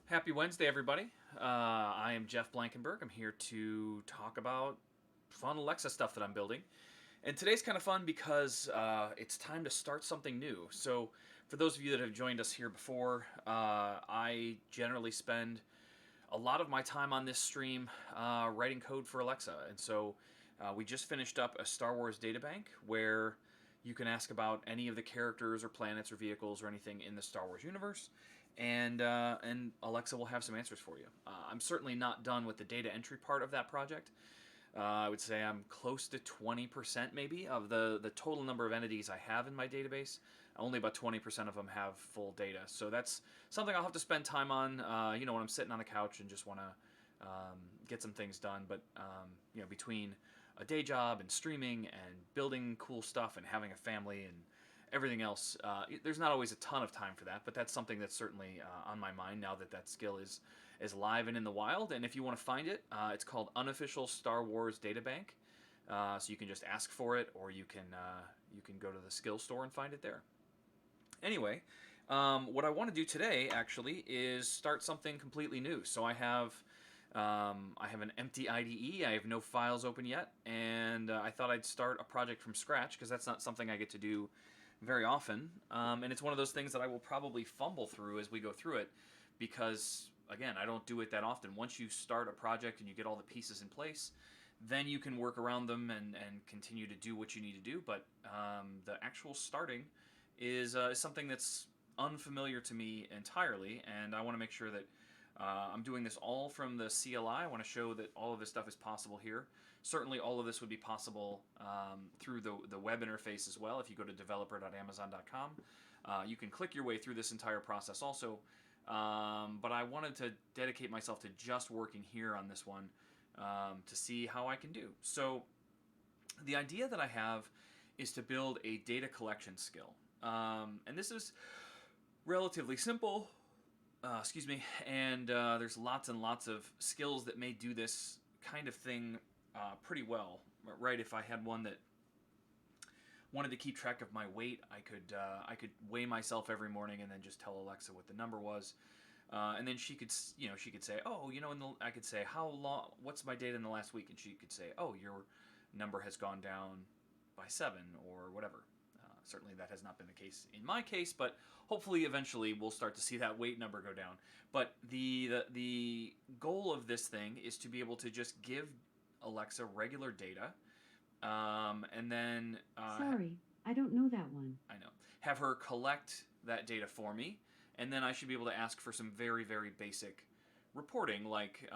Happy Wednesday, everybody. I am Jeff Blankenburg. I'm here to talk about fun Alexa stuff that I'm building. And today's kind of fun because it's time to start something new. So, for those of you that have joined us here before, I generally spend a lot of my time on this stream writing code for Alexa. And so, we just finished up a Star Wars databank where you can ask about any of the characters or planets or vehicles or anything in the Star Wars universe, and Alexa will have some answers for you. I'm certainly not done with the data entry part of that project. I would say I'm close to 20% maybe of the total number of entities I have in my database. Only about 20% of them have full data. So that's something I'll have to spend time on, when I'm sitting on the couch and just want to get some things done. But, between a day job and streaming and building cool stuff and having a family and everything else, there's not always a ton of time for that, but that's something that's certainly on my mind now that that skill is live and in the wild. And if you want to find it, it's called Unofficial Star Wars Databank. So you can just ask for it, or you can go to the skill store and find it there. Anyway, what I want to do today actually is start something completely new. So I have an empty IDE. I have no files open yet, and I thought I'd start a project from scratch because that's not something I get to do very often. And it's one of those things that I will probably fumble through as we go through it because, again, I don't do it that often. Once you start a project and you get all the pieces in place, then you can work around them and continue to do what you need to do. But the actual starting is something that's unfamiliar to me entirely, and I want to make sure that I'm doing this all from the CLI. I want to show that all of this stuff is possible here. Certainly all of this would be possible through the web interface as well. If you go to developer.amazon.com, you can click your way through this entire process also. But I wanted to dedicate myself to just working here on this one to see how I can do. So the idea that I have is to build a data collection skill. And this is relatively simple. Excuse me, and there's lots and lots of skills that may do this kind of thing pretty well, right? If I had one that wanted to keep track of my weight, I could weigh myself every morning and then just tell Alexa what the number was, and then she could say, oh, I could say how long, what's my data in the last week, and she could say, oh, your number has gone down by 7 or whatever. Certainly that has not been the case in my case, but hopefully eventually we'll start to see that weight number go down. But the goal of this thing is to be able to just give Alexa regular data, and then Sorry, I don't know that one. I know, have her collect that data for me, and then I should be able to ask for some very, very basic reporting, like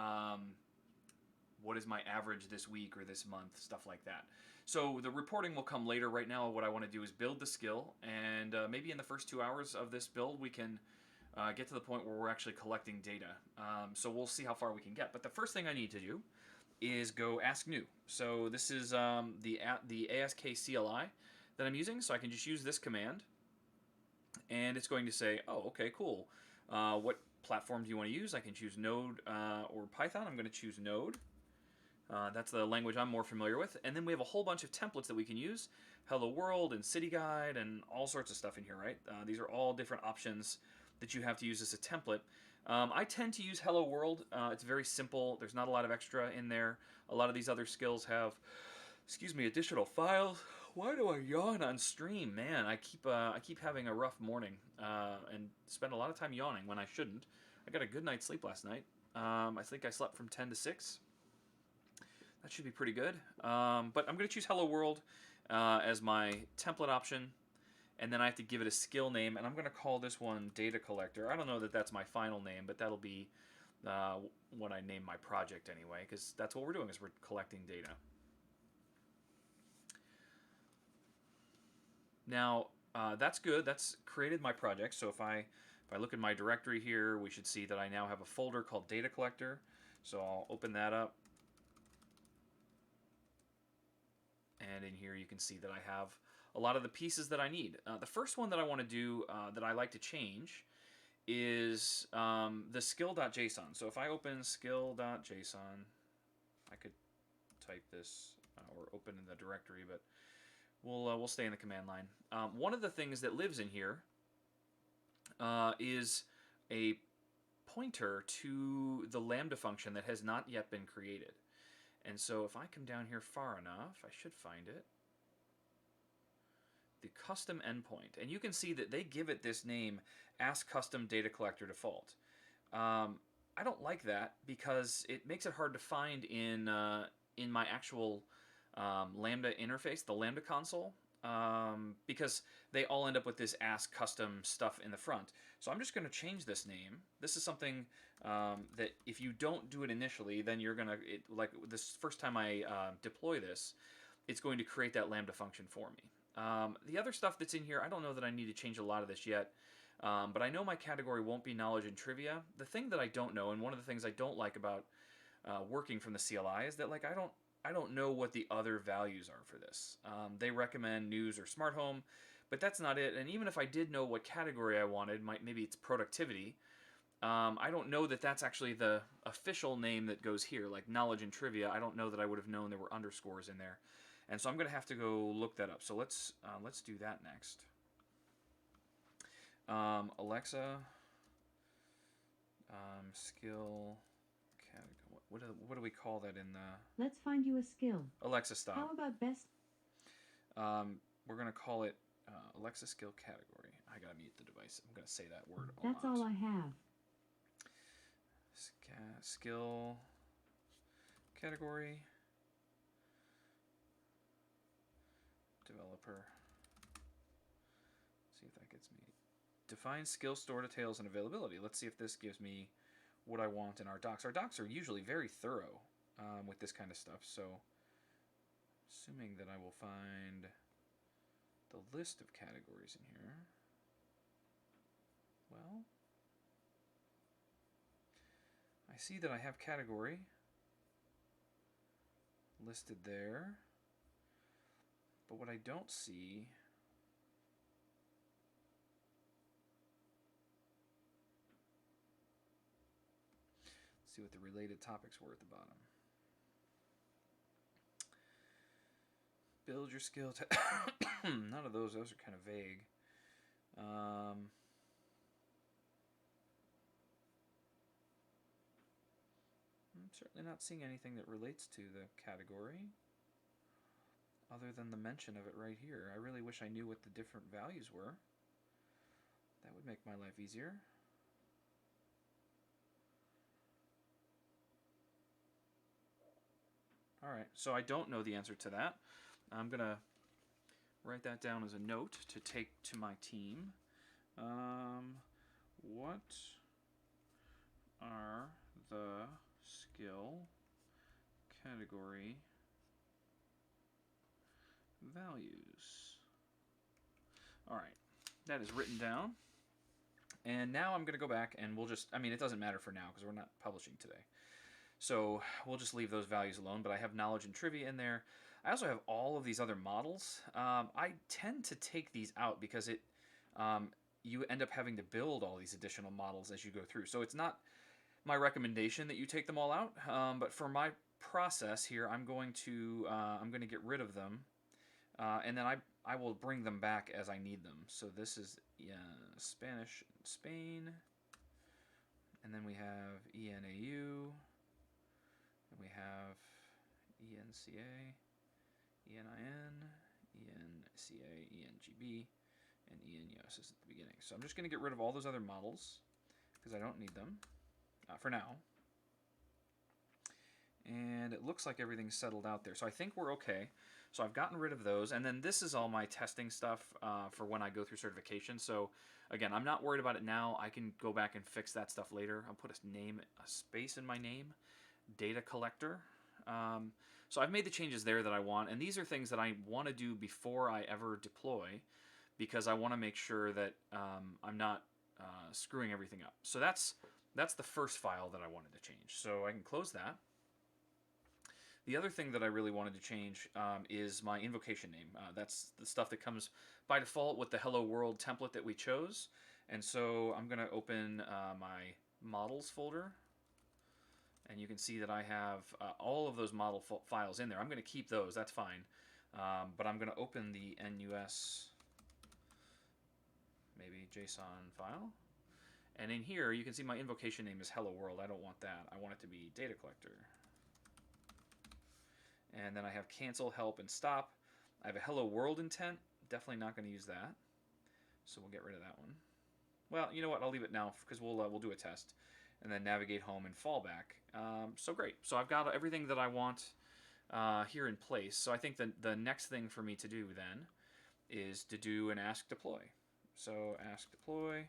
what is my average this week or this month, stuff like that. So the reporting will come later. Right now, what I want to do is build the skill, and maybe in the first 2 hours of this build, we can get to the point where we're actually collecting data. So we'll see how far we can get. But the first thing I need to do is go ask new. So this is the ASK CLI that I'm using. So I can just use this command, and it's going to say, oh, okay, cool. What platform do you want to use? I can choose Node or Python. I'm going to choose Node. That's the language I'm more familiar with. And then we have a whole bunch of templates that we can use. Hello World and City Guide and all sorts of stuff in here, right? These are all different options that you have to use as a template. I tend to use Hello World. It's very simple. There's not a lot of extra in there. A lot of these other skills have, additional files. Why do I yawn on stream? Man, I keep having a rough morning and spend a lot of time yawning when I shouldn't. I got a good night's sleep last night. I think I slept from 10 to 6. That should be pretty good. But I'm going to choose Hello World as my template option. And then I have to give it a skill name. And I'm going to call this one Data Collector. I don't know that that's my final name, but that'll be what I name my project anyway. Because that's what we're doing, is we're collecting data. Now, that's good. That's created my project. So if I look at my directory here, we should see that I now have a folder called Data Collector. So I'll open that up. And in here you can see that I have a lot of the pieces that I need. The first one that I want to do that I like to change is the skill.json. So if I open skill.json, I could type this or open in the directory, but we'll stay in the command line. One of the things that lives in here is a pointer to the Lambda function that has not yet been created. And so if I come down here far enough, I should find it. The custom endpoint. And you can see that they give it this name, Ask Custom Data Collector Default. I don't like that because it makes it hard to find in my actual Lambda interface, the Lambda console, because they all end up with this Ask Custom stuff in the front. So I'm just going to change this name. This is something that if you don't do it initially, then you're going to, like this first time I deploy this, it's going to create that Lambda function for me. The other stuff that's in here, I don't know that I need to change a lot of this yet. But I know my category won't be knowledge and trivia. The thing that I don't know, and one of the things I don't like about working from the CLI, is that like I don't know what the other values are for this. They recommend news or smart home, but that's not it. And even if I did know what category I wanted, maybe it's productivity. I don't know that that's actually the official name that goes here, like knowledge and trivia. I don't know that I would have known there were underscores in there, and so I'm going to have to go look that up. So let's do that next. Alexa, skill category. What do we call that in the Let's find you a skill. Alexa stop? How about best? We're gonna call it Alexa skill category. I gotta mute the device. I'm gonna say that word a That's lot. all I have. Skill category. Developer. See if that gets me. Define skill store details and availability. Let's see if this gives me what I want in our docs. Our docs are usually very thorough with this kind of stuff, so assuming that I will find the list of categories in here. Well, I see that I have category listed there, but what I don't see see what the related topics were at the bottom. Build your skill. None of those. Those are kind of vague. I'm certainly not seeing anything that relates to the category other than the mention of it right here. I really wish I knew what the different values were. That would make my life easier. Alright, so I don't know the answer to that. I'm going to write that down as a note to take to my team. What are the skill category values? Alright, that is written down. And now I'm going to go back and we'll just, I mean, it doesn't matter for now because we're not publishing today. So we'll just leave those values alone, but I have knowledge and trivia in there. I also have all of these other models. I tend to take these out because you end up having to build all these additional models as you go through. So it's not my recommendation that you take them all out, but for my process here, I'm going to get rid of them, and then I will bring them back as I need them. So this is Spanish, Spain, and then we have ENAU. And we have ENCA, ENIN, ENCA, ENGB, and ENUS at the beginning. So I'm just going to get rid of all those other models because I don't need them for now. And it looks like everything's settled out there. So I think we're okay. So I've gotten rid of those. And then this is all my testing stuff for when I go through certification. So again, I'm not worried about it now. I can go back and fix that stuff later. I'll put a space in my name. Data collector. So I've made the changes there that I want, and these are things that I want to do before I ever deploy because I want to make sure that I'm not screwing everything up. So that's the first file that I wanted to change. So I can close that. The other thing that I really wanted to change is my invocation name. That's the stuff that comes by default with the Hello World template that we chose. And so I'm going to open my models folder. And you can see that I have all of those model files in there. I'm going to keep those. That's fine. But I'm going to open the NUS, maybe JSON file. And in here, you can see my invocation name is hello world. I don't want that. I want it to be data collector. And then I have cancel, help, and stop. I have a hello world intent. Definitely not going to use that. So we'll get rid of that one. Well, you know what? I'll leave it now because we'll do a test. And then navigate home and fallback. So great. So I've got everything that I want here in place. So I think the next thing for me to do then is to do an ask deploy. So ask deploy.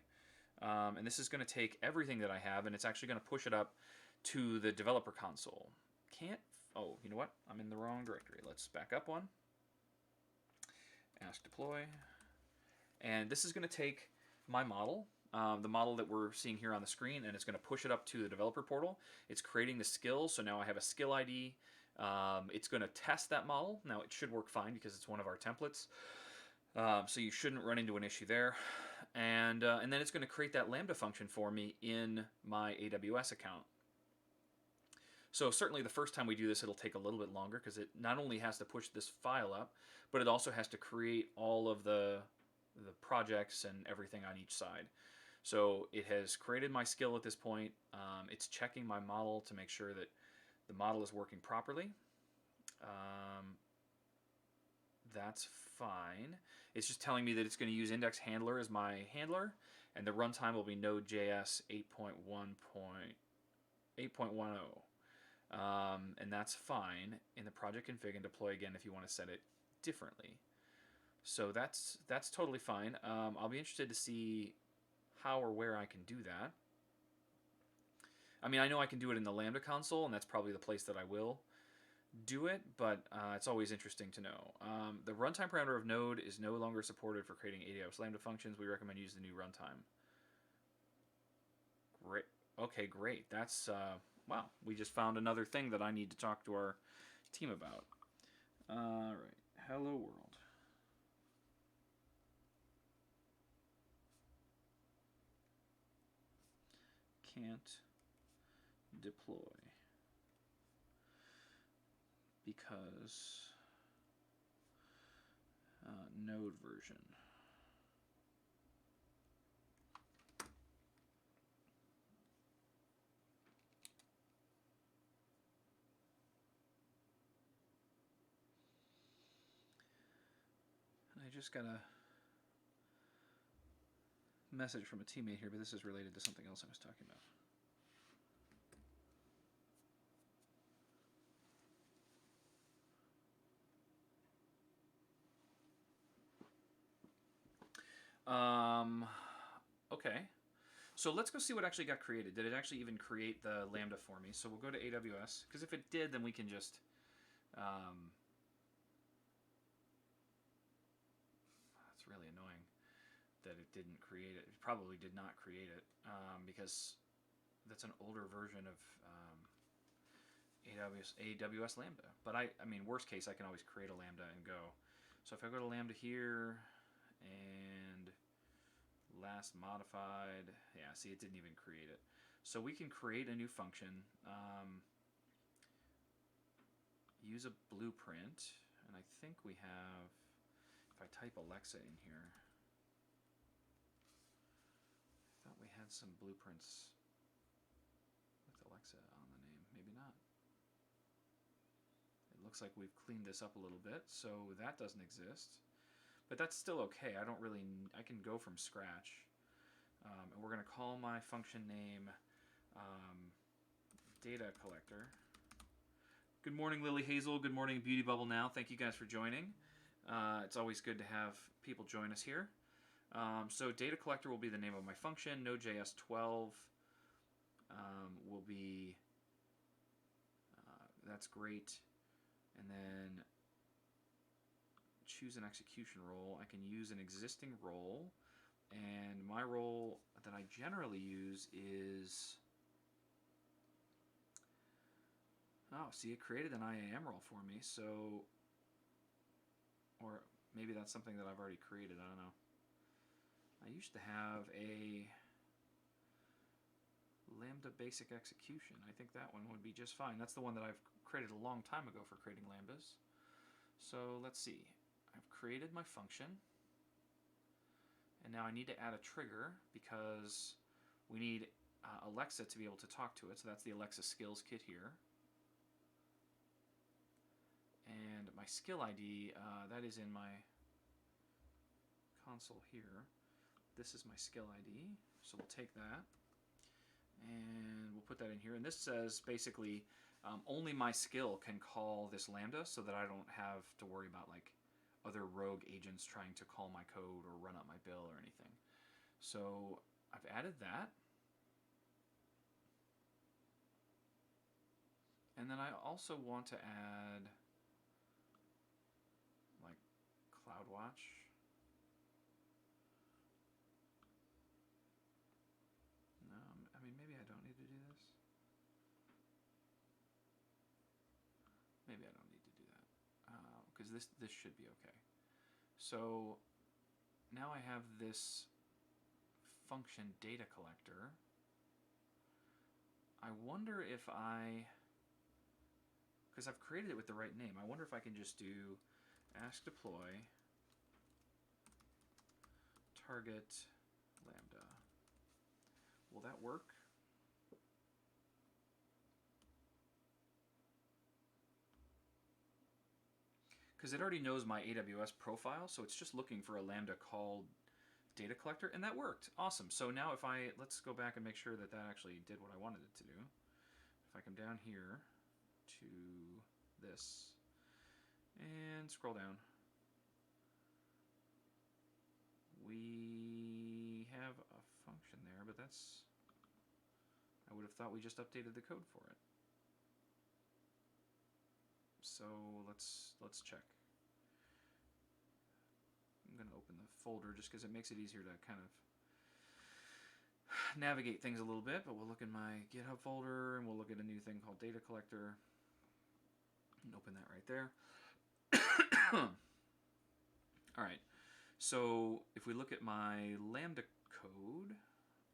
And this is going to take everything that I have, and it's actually going to push it up to the developer console. Can't. Oh, you know what? I'm in the wrong directory. Let's back up one. Ask deploy. And this is going to take my model, the model that we're seeing here on the screen, and it's going to push it up to the developer portal. It's creating the skill, so now I have a skill ID. It's going to test that model. Now it should work fine because it's one of our templates. So you shouldn't run into an issue there. And then it's going to create that Lambda function for me in my AWS account. So certainly the first time we do this, it'll take a little bit longer because it not only has to push this file up, but it also has to create all of the projects and everything on each side. So it has created my skill at this point. It's checking my model to make sure that the model is working properly. That's fine. It's just telling me that it's going to use index handler as my handler, and the runtime will be Node.js 8.1.8.10. And that's fine in the project config, and deploy again if you want to set it differently. So that's totally fine. I'll be interested to see how or where I can do that. I mean, I know I can do it in the Lambda console, and that's probably the place that I will do it, but it's always interesting to know. The runtime parameter of Node is no longer supported for creating AWS Lambda functions. We recommend using the new runtime. Great. Okay, great. That's, wow, we just found another thing that I need to talk to our team about. All right, hello world. Can't deploy because node version. And I just got a message from a teammate here, but this is related to something else I was talking about. Okay. So let's go see what actually got created. Did it actually even create the Lambda for me? So we'll go to AWS, because if it did, then we can just... that's really annoying that it didn't create it. It probably did not create it, because that's an older version of AWS Lambda. But I mean, worst case, I can always create a Lambda and go. So if I go to Lambda here, and last modified, yeah, see, it didn't even create it. So we can create a new function, use a blueprint, and I think we have, if I type Alexa in here, I thought we had some blueprints with Alexa on the name. Maybe not. It looks like we've cleaned this up a little bit, so that doesn't exist. But that's still okay. I don't really, I can go from scratch. And we're going to call my function name data collector. Good morning, Lily Hazel. Good morning, Beauty Bubble Now. Thank you guys for joining. It's always good to have people join us here. So data collector will be the name of my function. Node.js 12 will be, that's great. And then choose an execution role. I can use an existing role, and my role that I generally use is, oh, see, it created an IAM role for me, so, or maybe that's something that I've already created, I don't know. I used to have a Lambda basic execution. I think that one would be just fine. That's the one that I've created a long time ago for creating Lambdas. So let's see. I've created my function, and now I need to add a trigger because We need Alexa to be able to talk to it, so that's the Alexa Skills Kit here. And my skill ID, that is in my console here. This is my skill ID, so we'll take that and we'll put that in here. And this says basically only my skill can call this Lambda, so that I don't have to worry about like other rogue agents trying to call my code or run up my bill or anything. So I've added that. And then I also want to add like CloudWatch. No, I mean, maybe I don't need to do this. Maybe I don't need to do that because this should be okay. So now I have this function data collector. I wonder if because I've created it with the right name, I wonder if I can just do ask deploy target lambda. Will that work? Because it already knows my AWS profile, so it's just looking for a Lambda called data collector, and that worked. Awesome. So now if let's go back and make sure that that actually did what I wanted it to do. If I come down here to this and scroll down, we have a function there, but I would have thought we just updated the code for it. So let's check. I'm going to open the folder just because it makes it easier to kind of navigate things a little bit, but we'll look in my GitHub folder and we'll look at a new thing called data collector and open that right there. All right, so if we look at my Lambda code,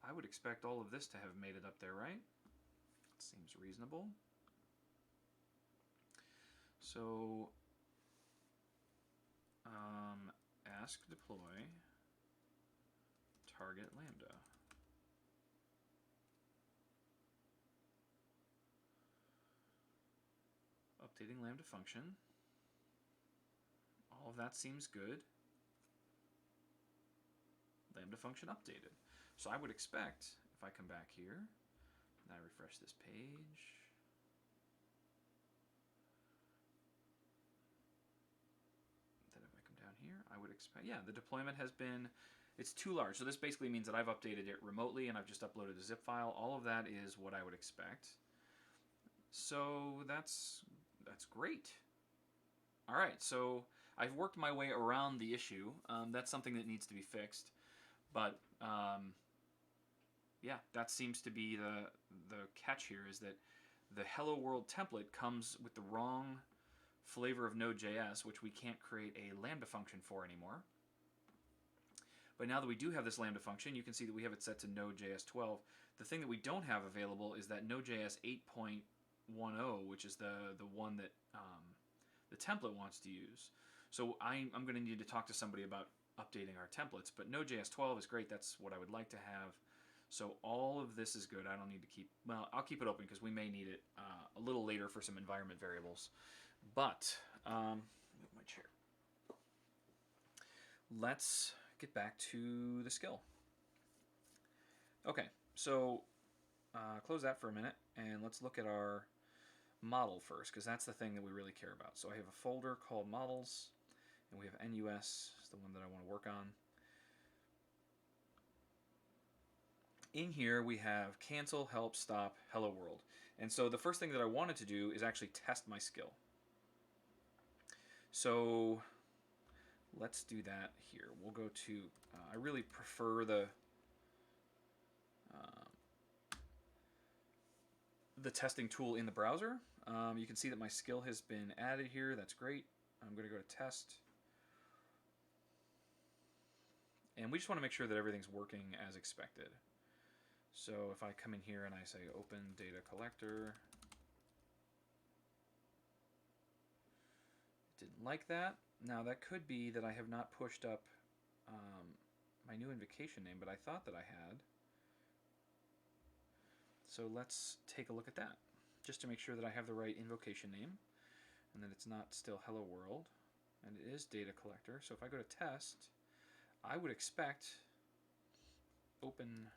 I would expect all of this to have made it up there, right? Seems reasonable. So ask deploy target lambda. Updating lambda function. All of that seems good. Lambda function updated. So I would expect if I come back here and I refresh this page, here, I would expect, yeah, the deployment has been, it's too large. So this basically means that I've updated it remotely and I've just uploaded a zip file. All of that is what I would expect. So that's great. All right, so I've worked my way around the issue. That's something that needs to be fixed. But yeah, that seems to be the catch here, is that the Hello World template comes with the wrong flavor of Node.js, which we can't create a Lambda function for anymore. But now that we do have this Lambda function, you can see that we have it set to Node.js 12. The thing that we don't have available is that Node.js 8.10, which is the one that the template wants to use. So I'm going to need to talk to somebody about updating our templates. But Node.js 12 is great. That's what I would like to have. So all of this is good. I don't need to keep, well, I'll keep it open because we may need it a little later for some environment variables. But, move my chair. Let's get back to the skill. Okay, so close that for a minute, and let's look at our model first, because that's the thing that we really care about. So I have a folder called models, and we have NUS, is the one that I want to work on. In here we have cancel, help, stop, hello world. And so the first thing that I wanted to do is actually test my skill. So let's do that here. We'll go to, I really prefer the testing tool in the browser. You can see that my skill has been added here. That's great. I'm going to go to test. And we just want to make sure that everything's working as expected. So if I come in here and I say open data collector, didn't like that. Now that could be that I have not pushed up my new invocation name, but I thought that I had. So let's take a look at that, just to make sure that I have the right invocation name and that it's not still hello world, and it is data collector. So if I go to test, I would expect open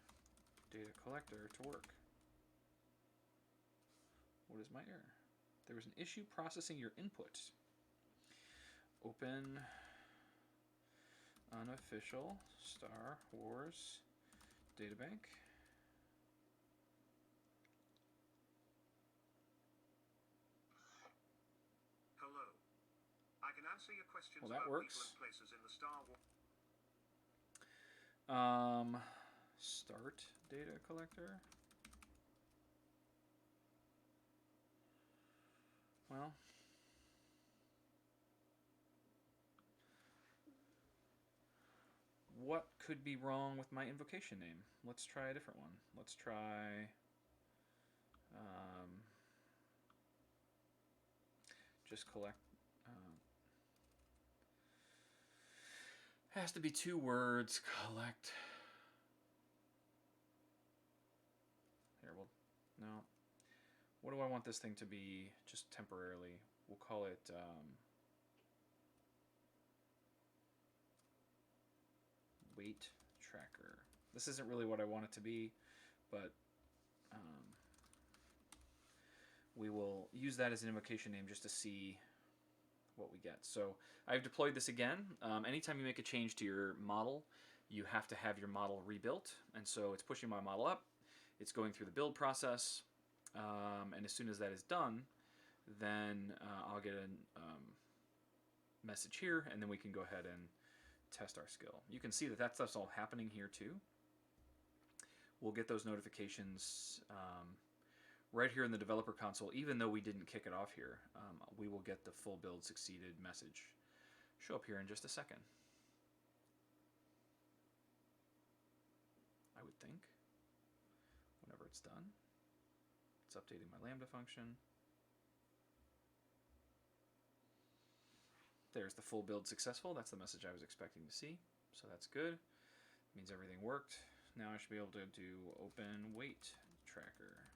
data collector to work. What is my error? There was an issue processing your input. Open unofficial Star Wars databank. Hello. I can answer your questions Well, that about works. people and places in the Star Wars. Start data collector. Well, what could be wrong with my invocation name? Let's try a different one. Let's try just collect. Has to be 2 words. Collect. Here, well, no. What do I want this thing to be just temporarily? We'll call it weight tracker. This isn't really what I want it to be, but we will use that as an invocation name just to see what we get. So I've deployed this again. Anytime you make a change to your model, you have to have your model rebuilt. And so it's pushing my model up. It's going through the build process. And as soon as that is done, then I'll get a message here, and then we can go ahead and test our skill. You can see that that stuff's all happening here too. We'll get those notifications right here in the developer console. Even though we didn't kick it off here, we will get the full build succeeded message show up here in just a second. I would think, whenever it's done. It's updating my Lambda function. There's the full build successful. That's the message I was expecting to see. So that's good. It means everything worked. Now I should be able to do open weight tracker.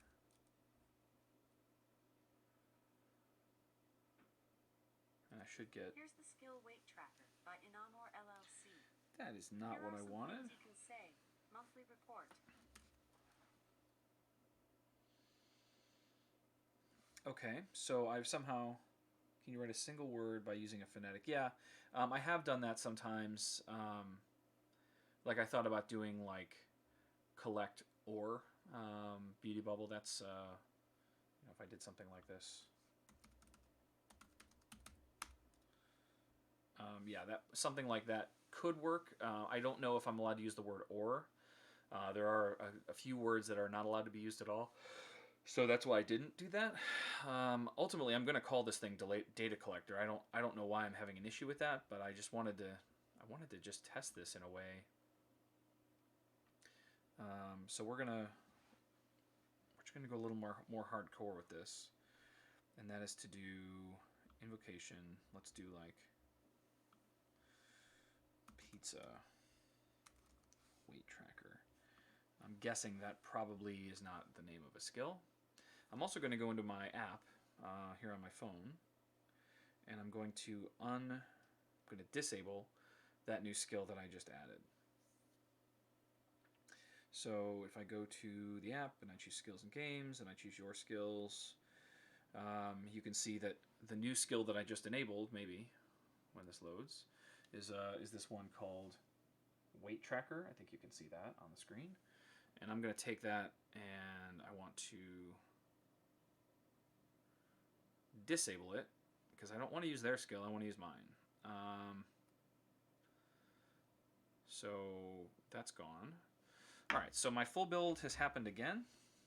And I should get... Here's the skill weight tracker by Inamor LLC. That is not what I wanted. You can say. Monthly report. Okay, so I've somehow... Can you write a single word by using a phonetic? Yeah, I have done that sometimes. Like I thought about doing like collect or beauty bubble. That's if I did something like this. Yeah, that something like that could work. I don't know if I'm allowed to use the word or. There are a few words that are not allowed to be used at all. So that's why I didn't do that. Ultimately, I'm going to call this thing data collector. I don't know why I'm having an issue with that, but I just wanted to just test this in a way. So we're just gonna go a little more hardcore with this, and that is to do invocation. Let's do like pizza weight tracker. I'm guessing that probably is not the name of a skill. I'm also going to go into my app here on my phone, and I'm going to disable that new skill that I just added. So if I go to the app and I choose skills and games and I choose your skills, you can see that the new skill that I just enabled, maybe when this loads, is this one called weight tracker. I think you can see that on the screen. And I'm going to take that and I want to disable it because I don't want to use their skill, I want to use mine. So that's gone. Alright, so my full build has happened again.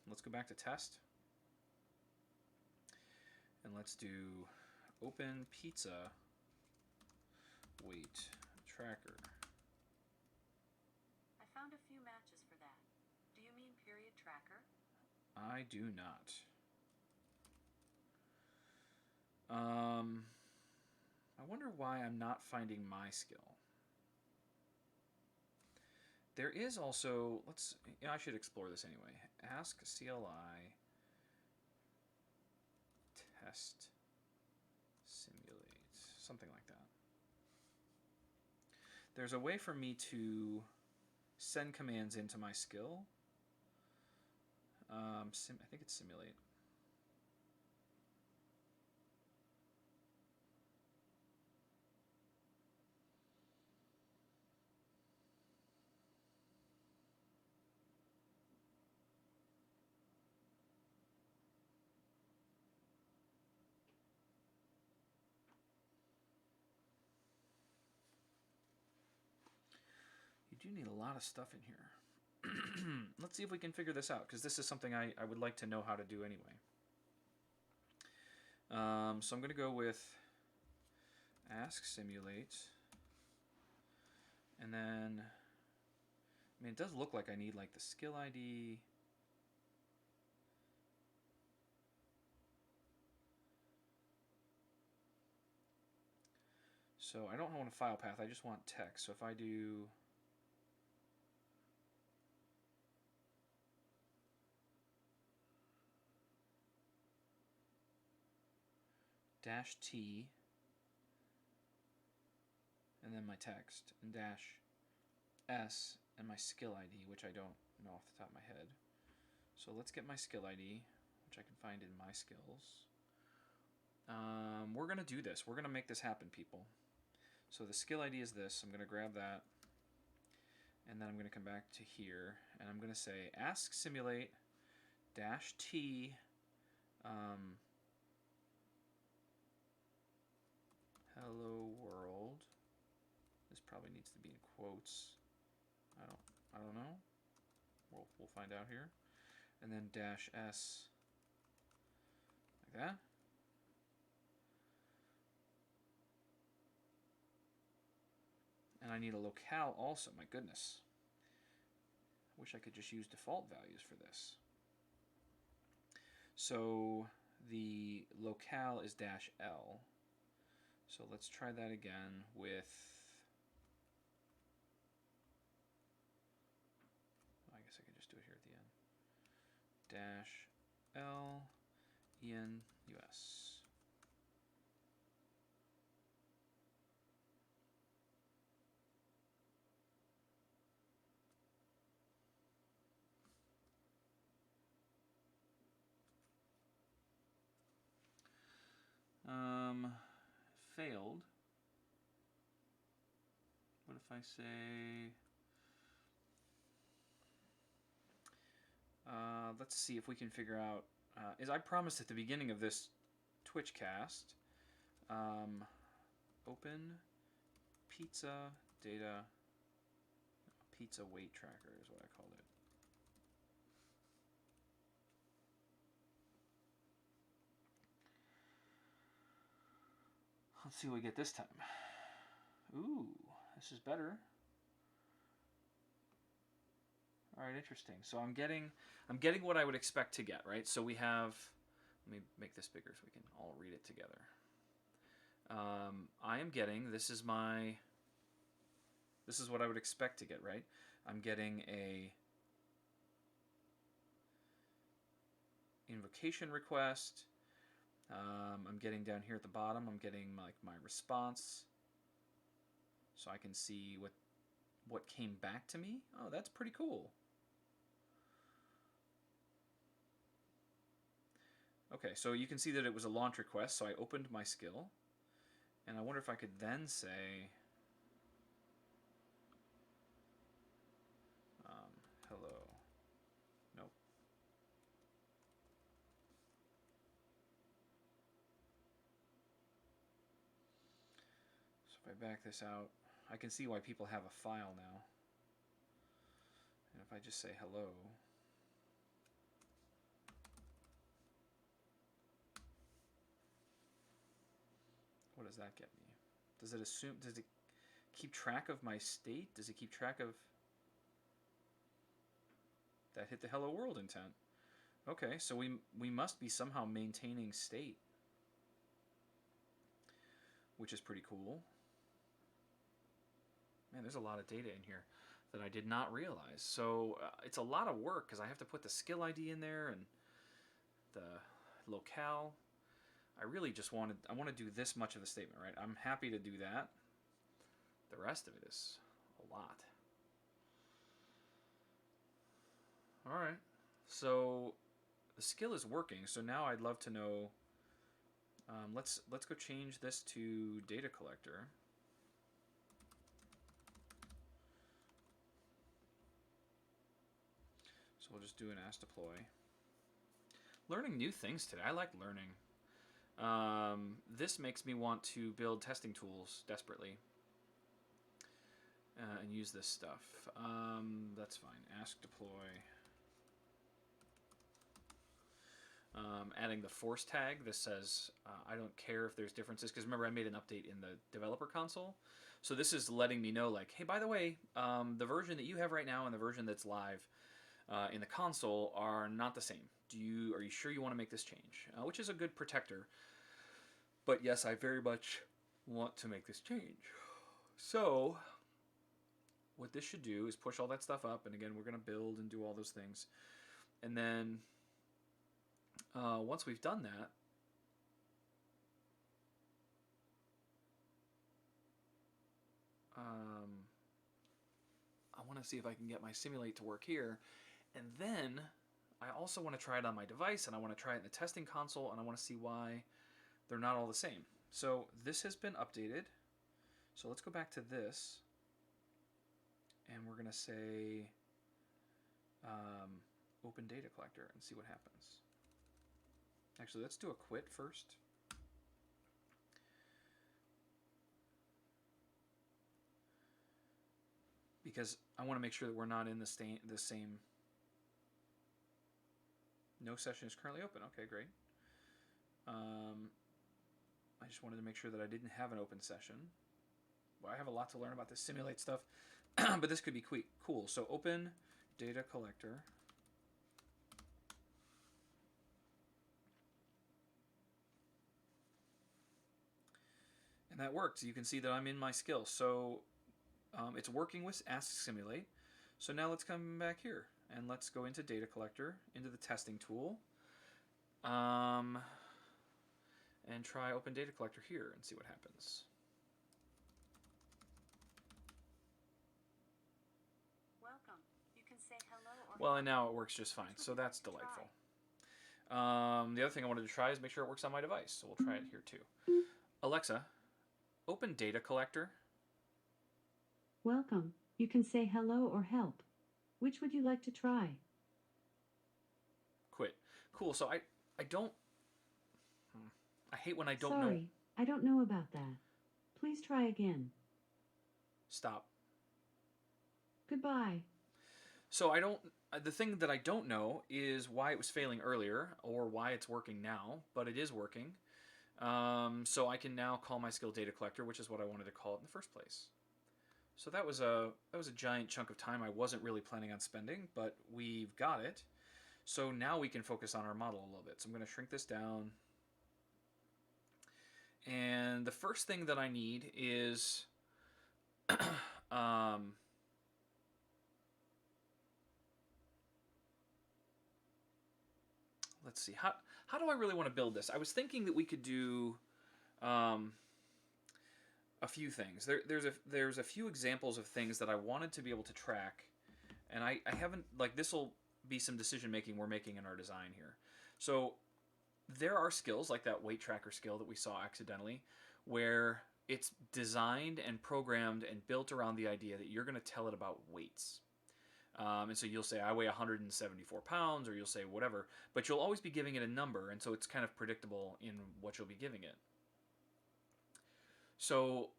Let's go back to test. And let's do open pizza weight tracker. I found a few matches for that. Do you mean period tracker? I do not. I wonder why I'm not finding my skill. There is also, let's, I should explore this anyway. Ask CLI test simulate, something like that. There's a way for me to send commands into my skill. I think it's simulate. You do need a lot of stuff in here. Let's see if we can figure this out, because this is something I would like to know how to do anyway. So I'm going to go with ask simulate, and then, I mean, it does look like I need like the skill ID. So I don't want a file path, I just want text. So if I do -t and then my text, and -s and my skill ID, which I don't know off the top of my head. So let's get my skill ID, which I can find in my skills. We're going to do this. We're going to make this happen, people. So the skill ID is this. I'm going to grab that, and then I'm going to come back to here, and I'm going to say ask simulate -t hello world. This probably needs to be in quotes. I don't know. We'll find out here. And then -s like that. And I need a locale also. My goodness. I wish I could just use default values for this. So the locale is -l. So let's try that again with, I guess I could just do it here at the end. -l en us. Failed. What if I say, let's see if we can figure out, as I promised at the beginning of this Twitch cast, open pizza data, pizza weight tracker is what I called it. Let's see what we get this time. Ooh, this is better. All right, interesting. So I'm getting what I would expect to get, right? So we have, let me make this bigger so we can all read it together. I am getting, this is what I would expect to get, right? I'm getting a invocation request. I'm getting down here at the bottom, I'm getting like my response, so I can see what came back to me. Oh, that's pretty cool. Okay, so you can see that it was a launch request, so I opened my skill, and I wonder if I could then say hello. Nope. So if I back this out, I can see why people have a file now. And if I just say hello, what does that get me? Does it keep track of my state? Does it keep track of, that hit the hello world intent? Okay, so we must be somehow maintaining state, which is pretty cool. Man, there's a lot of data in here. that I did not realize. So it's a lot of work because I have to put the skill ID in there and the locale. I really just I want to do this much of the statement, right? I'm happy to do that. The rest of it is a lot. All right. So the skill is working. So now I'd love to know. Let's go change this to data collector. So we'll just do an ask deploy. Learning new things today. I like learning. This makes me want to build testing tools desperately and use this stuff. That's fine. Ask deploy. Adding the force tag. This says I don't care if there's differences because remember I made an update in the developer console. So this is letting me know like, hey, by the way, the version that you have right now and the version that's live in the console are not the same. Are you sure you want to make this change? Which is a good protector. But yes, I very much want to make this change. So what this should do is push all that stuff up. And again, we're going to build and do all those things. And then once we've done that, I want to see if I can get my simulate to work here. And then I also want to try it on my device, and I want to try it in the testing console, and I want to see why they're not all the same. So this has been updated. So let's go back to this, and we're going to say open data collector and see what happens. Actually, let's do a quit first. Because I want to make sure that we're not in the same. No session is currently open. Okay, great. I just wanted to make sure that I didn't have an open session. Well, I have a lot to learn about this simulate stuff, but this could be cool. So open data collector. And that worked. You can see that I'm in my skill. So it's working with Ask Simulate. So now let's come back here and let's go into data collector, into the testing tool, and try open data collector here and see what happens. Welcome. You can say hello or Well, and now it works just fine. So that's delightful. The other thing I wanted to try is make sure it works on my device. So we'll try it here too. Alexa, open data collector. Welcome. You can say hello or help. Which would you like to try? Quit. Cool. So I don't. I hate when I don't know. Sorry, I don't know about that. Please try again. Stop. Goodbye. So I don't. The thing that I don't know is why it was failing earlier or why it's working now, but it is working. So I can now call my skill data collector, which is what I wanted to call it in the first place. So that was a giant chunk of time I wasn't really planning on spending, but we've got it. So now we can focus on our model a little bit. So I'm going to shrink this down. And the first thing that I need is let's see, how do I really want to build this? I was thinking that we could do a few things. There's a few examples of things that I wanted to be able to track, and I haven't, like, this will be some decision making we're making in our design here. So there are skills like that weight tracker skill that we saw accidentally, where it's designed and programmed and built around the idea that you're going to tell it about weights. And so you'll say, I weigh 174 pounds, or you'll say whatever, but you'll always be giving it a number, and so it's kind of predictable in what you'll be giving it. So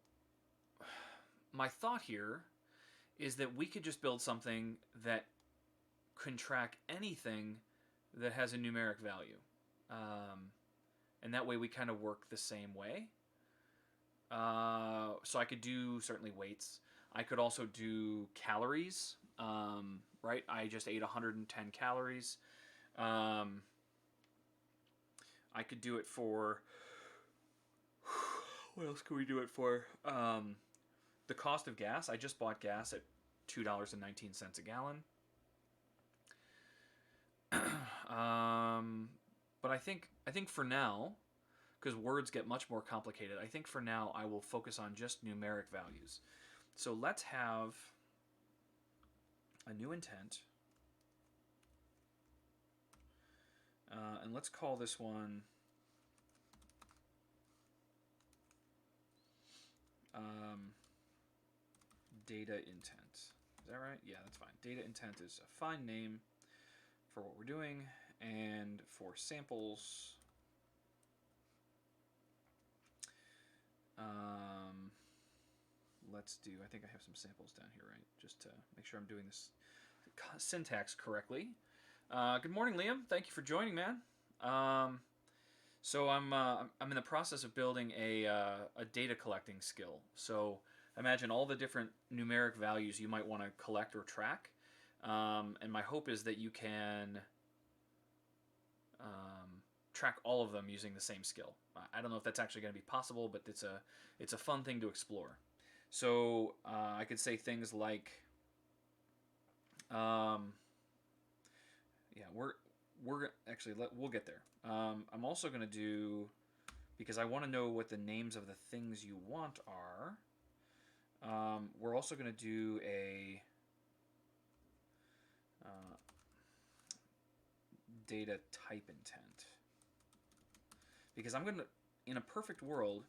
my thought here is that we could just build something that can track anything that has a numeric value. And that way we kind of work the same way. So I could do certainly weights. I could also do calories, right? I just ate 110 calories. I could do it for... What else could we do it for? The cost of gas. I just bought gas at $2.19 a gallon. But I think for now, because words get much more complicated, I think for now I will focus on just numeric values. So let's have a new intent, and let's call this one data intent. Is that right? Yeah, that's fine. Data intent is a fine name for what we're doing, and for samples, let's do, I think I have some samples down here, right? Just to make sure I'm doing this syntax correctly. Good morning, Liam. Thank you for joining, man. So I'm in the process of building a data collecting skill. So imagine all the different numeric values you might want to collect or track, and my hope is that you can track all of them using the same skill. I don't know if that's actually going to be possible, but it's a fun thing to explore. So I could say things like, yeah, we're actually we'll get there. I'm also going to do, because I want to know what the names of the things you want are. We're also going to do a data type intent, because I'm going to, in a perfect world,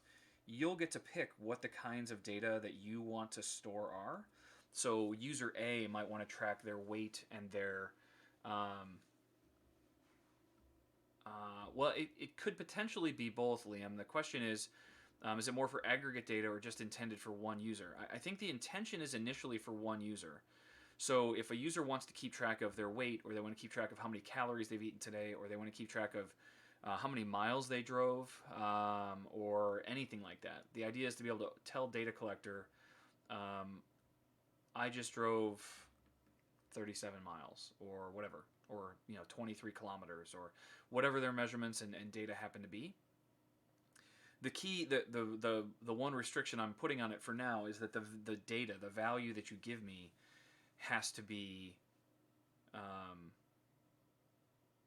you'll get to pick what the kinds of data that you want to store are. So user A might want to track their weight and their well, it could potentially be both, Liam. The question is it more for aggregate data or just intended for one user? I think the intention is initially for one user. So if a user wants to keep track of their weight, or they want to keep track of how many calories they've eaten today, or they want to keep track of how many miles they drove, or anything like that, the idea is to be able to tell data collector, I just drove 37 miles or whatever, or 23 kilometers, or whatever their measurements and data happen to be. The key, the one restriction I'm putting on it for now is that the data, the value that you give me, has to be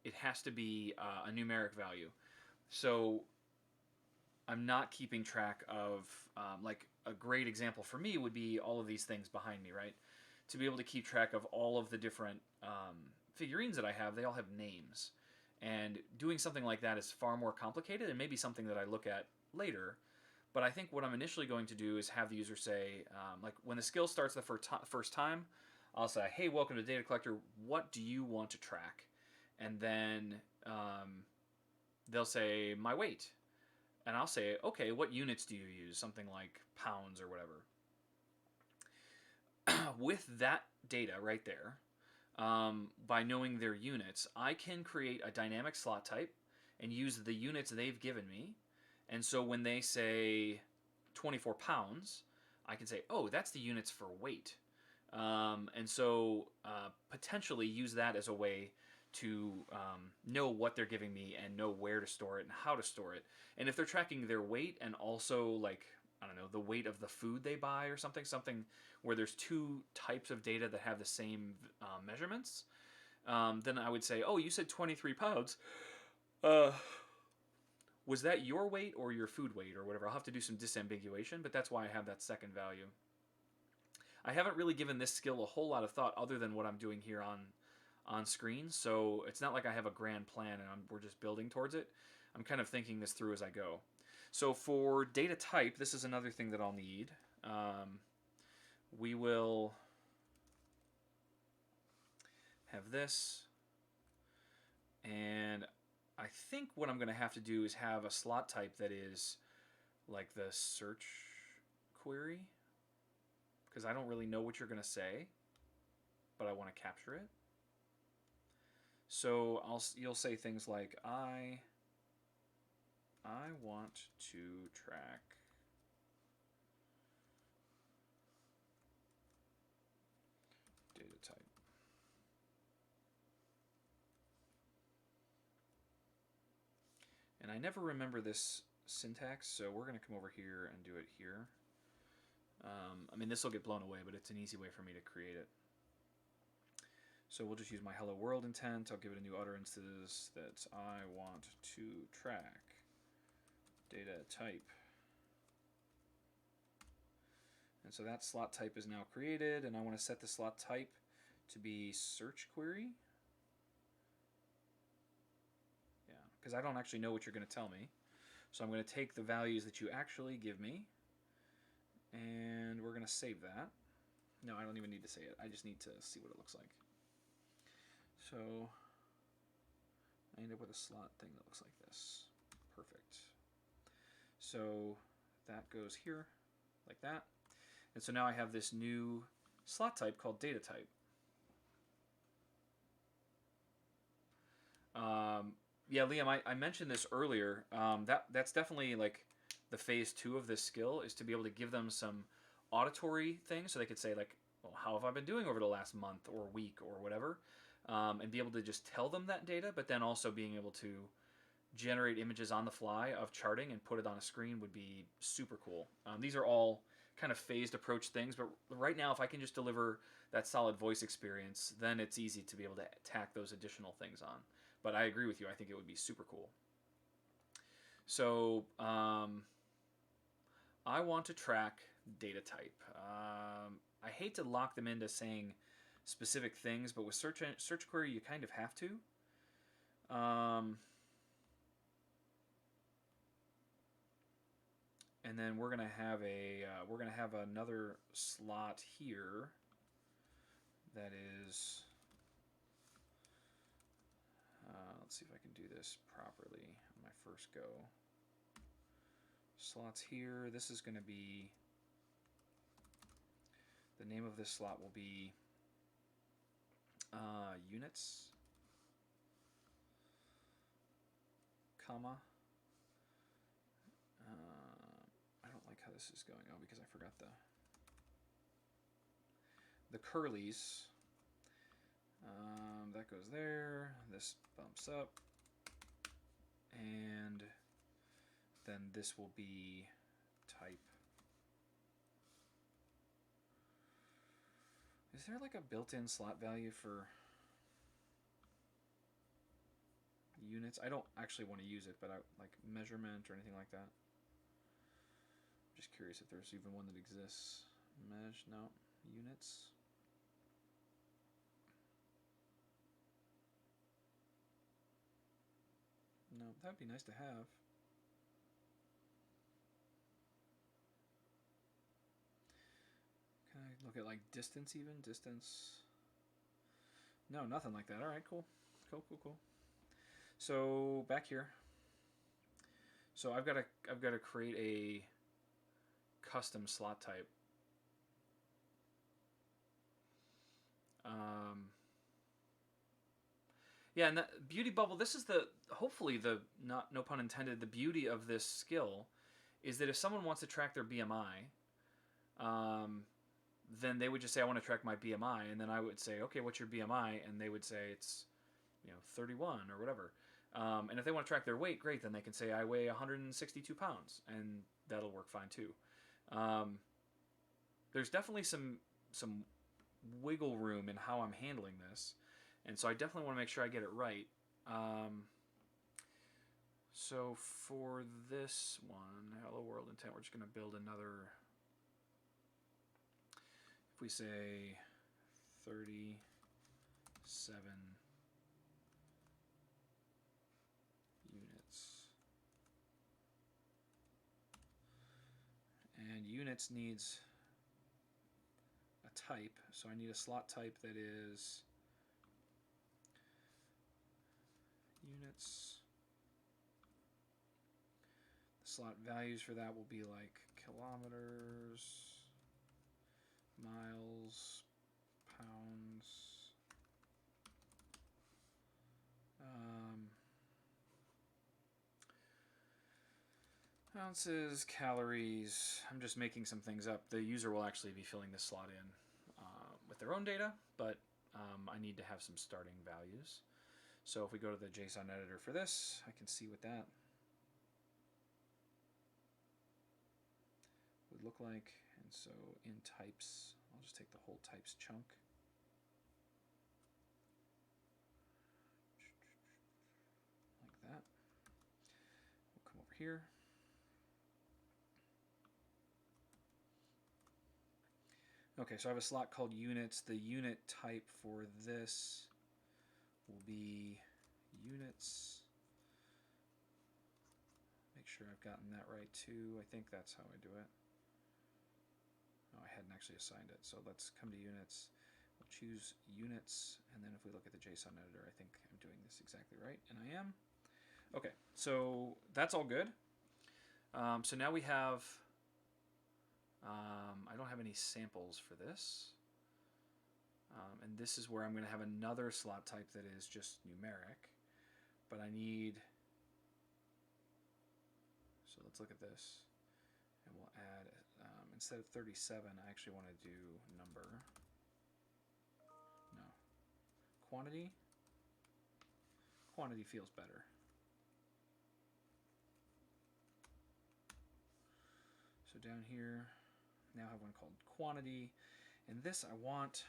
it has to be a numeric value. So I'm not keeping track of, like, a great example for me would be all of these things behind me, right? To be able to keep track of all of the different figurines that I have, they all have names. And doing something like that is far more complicated, and maybe something that I look at later. But I think what I'm initially going to do is have the user say, like, when the skill starts the first time, I'll say, hey, welcome to Data Collector. What do you want to track? And then they'll say, my weight. And I'll say, okay, what units do you use? Something like pounds or whatever. With that data right there, by knowing their units, I can create a dynamic slot type and use the units they've given me. And so when they say 24 pounds, I can say, oh, that's the units for weight. And so potentially use that as a way to know what they're giving me and know where to store it and how to store it. And if they're tracking their weight and also, like, I don't know, the weight of the food they buy or something where there's two types of data that have the same measurements, then I would say, oh, you said 23 pounds. Was that your weight or your food weight or whatever? I'll have to do some disambiguation, but that's why I have that second value. I haven't really given this skill a whole lot of thought other than what I'm doing here on screen, so it's not like I have a grand plan and we're just building towards it. I'm kind of thinking this through as I go. So for data type, this is another thing that I'll need. We will have this, and I think what I'm going to have to do is have a slot type that is like the search query, because I don't really know what you're going to say, but I want to capture it. So you'll say things like, I want to track data type. And I never remember this syntax, so we're going to come over here and do it here. I mean, this will get blown away, but it's an easy way for me to create it. So we'll just use my hello world intent. I'll give it a new utterances that I want to track data type. And so that slot type is now created, and I want to set the slot type to be search query. Yeah, because I don't actually know what you're going to tell me. So I'm going to take the values that you actually give me, and we're going to save that. No, I don't even need to say it. I just need to see what it looks like. So I end up with a slot thing that looks like this. Perfect. So that goes here, like that. And so now I have this new slot type called data type. Yeah, Liam, I mentioned this earlier. That's definitely like the phase 2 of this skill, is to be able to give them some auditory things, so they could say like, well, how have I been doing over the last month or week or whatever, and be able to just tell them that data, but then also being able to generate images on the fly of charting and put it on a screen would be super cool. These are all kind of phased approach things, but right now, if I can just deliver that solid voice experience, then it's easy to be able to tack those additional things on. But I agree with you. I think it would be super cool. So I want to track data type. I hate to lock them into saying specific things, but with search query, you kind of have to. And then we're gonna have another slot here that is. Let's see if I can do this properly on my first go. Slots here. This is going to be. The name of this slot will be units, comma. I don't like how this is going. Oh, because I forgot the curlies. That goes there. This bumps up, and then this will be type. Is there like a built-in slot value for units? I don't actually want to use it, but I like measurement or anything like that. I'm just curious if there's even one that exists. No, units. No, that'd be nice to have. Can I look at like distance even? Distance. No, nothing like that. All right, cool. Cool. So back here. So I've got to create a custom slot type. Yeah, and that beauty bubble, this is hopefully no pun intended, the beauty of this skill is that if someone wants to track their BMI, then they would just say, I want to track my BMI, and then I would say, okay, what's your BMI? And they would say it's 31 or whatever. And if they want to track their weight, great, then they can say I weigh 162 pounds, and that'll work fine too. There's definitely some wiggle room in how I'm handling this, and so I definitely want to make sure I get it right. So for this one, hello world intent, we're just going to build another. If we say 37 units, and units needs a type, so I need a slot type that is units. The slot values for that will be like kilometers, miles, pounds, ounces, calories. I'm just making some things up. The user will actually be filling this slot in with their own data, but I need to have some starting values. So if we go to the JSON editor for this, I can see what that would look like. And And so in types, I'll just take the whole types chunk. Like that. We'll come over here. Okay, so I have a slot called units. The unit type for this will be units. Make sure I've gotten that right too. I think that's how I do it. Oh, I hadn't actually assigned it. So let's come to units. We'll choose units, and then if we look at the JSON editor, I think I'm doing this exactly right, and I am. Okay, so that's all good. So now we have, I don't have any samples for this. And this is where I'm going to have another slot type that is just numeric. But I need, so let's look at this. And we'll add, instead of 37, I actually want to do number. No. Quantity. Quantity feels better. So down here, now I have one called quantity. And this I want,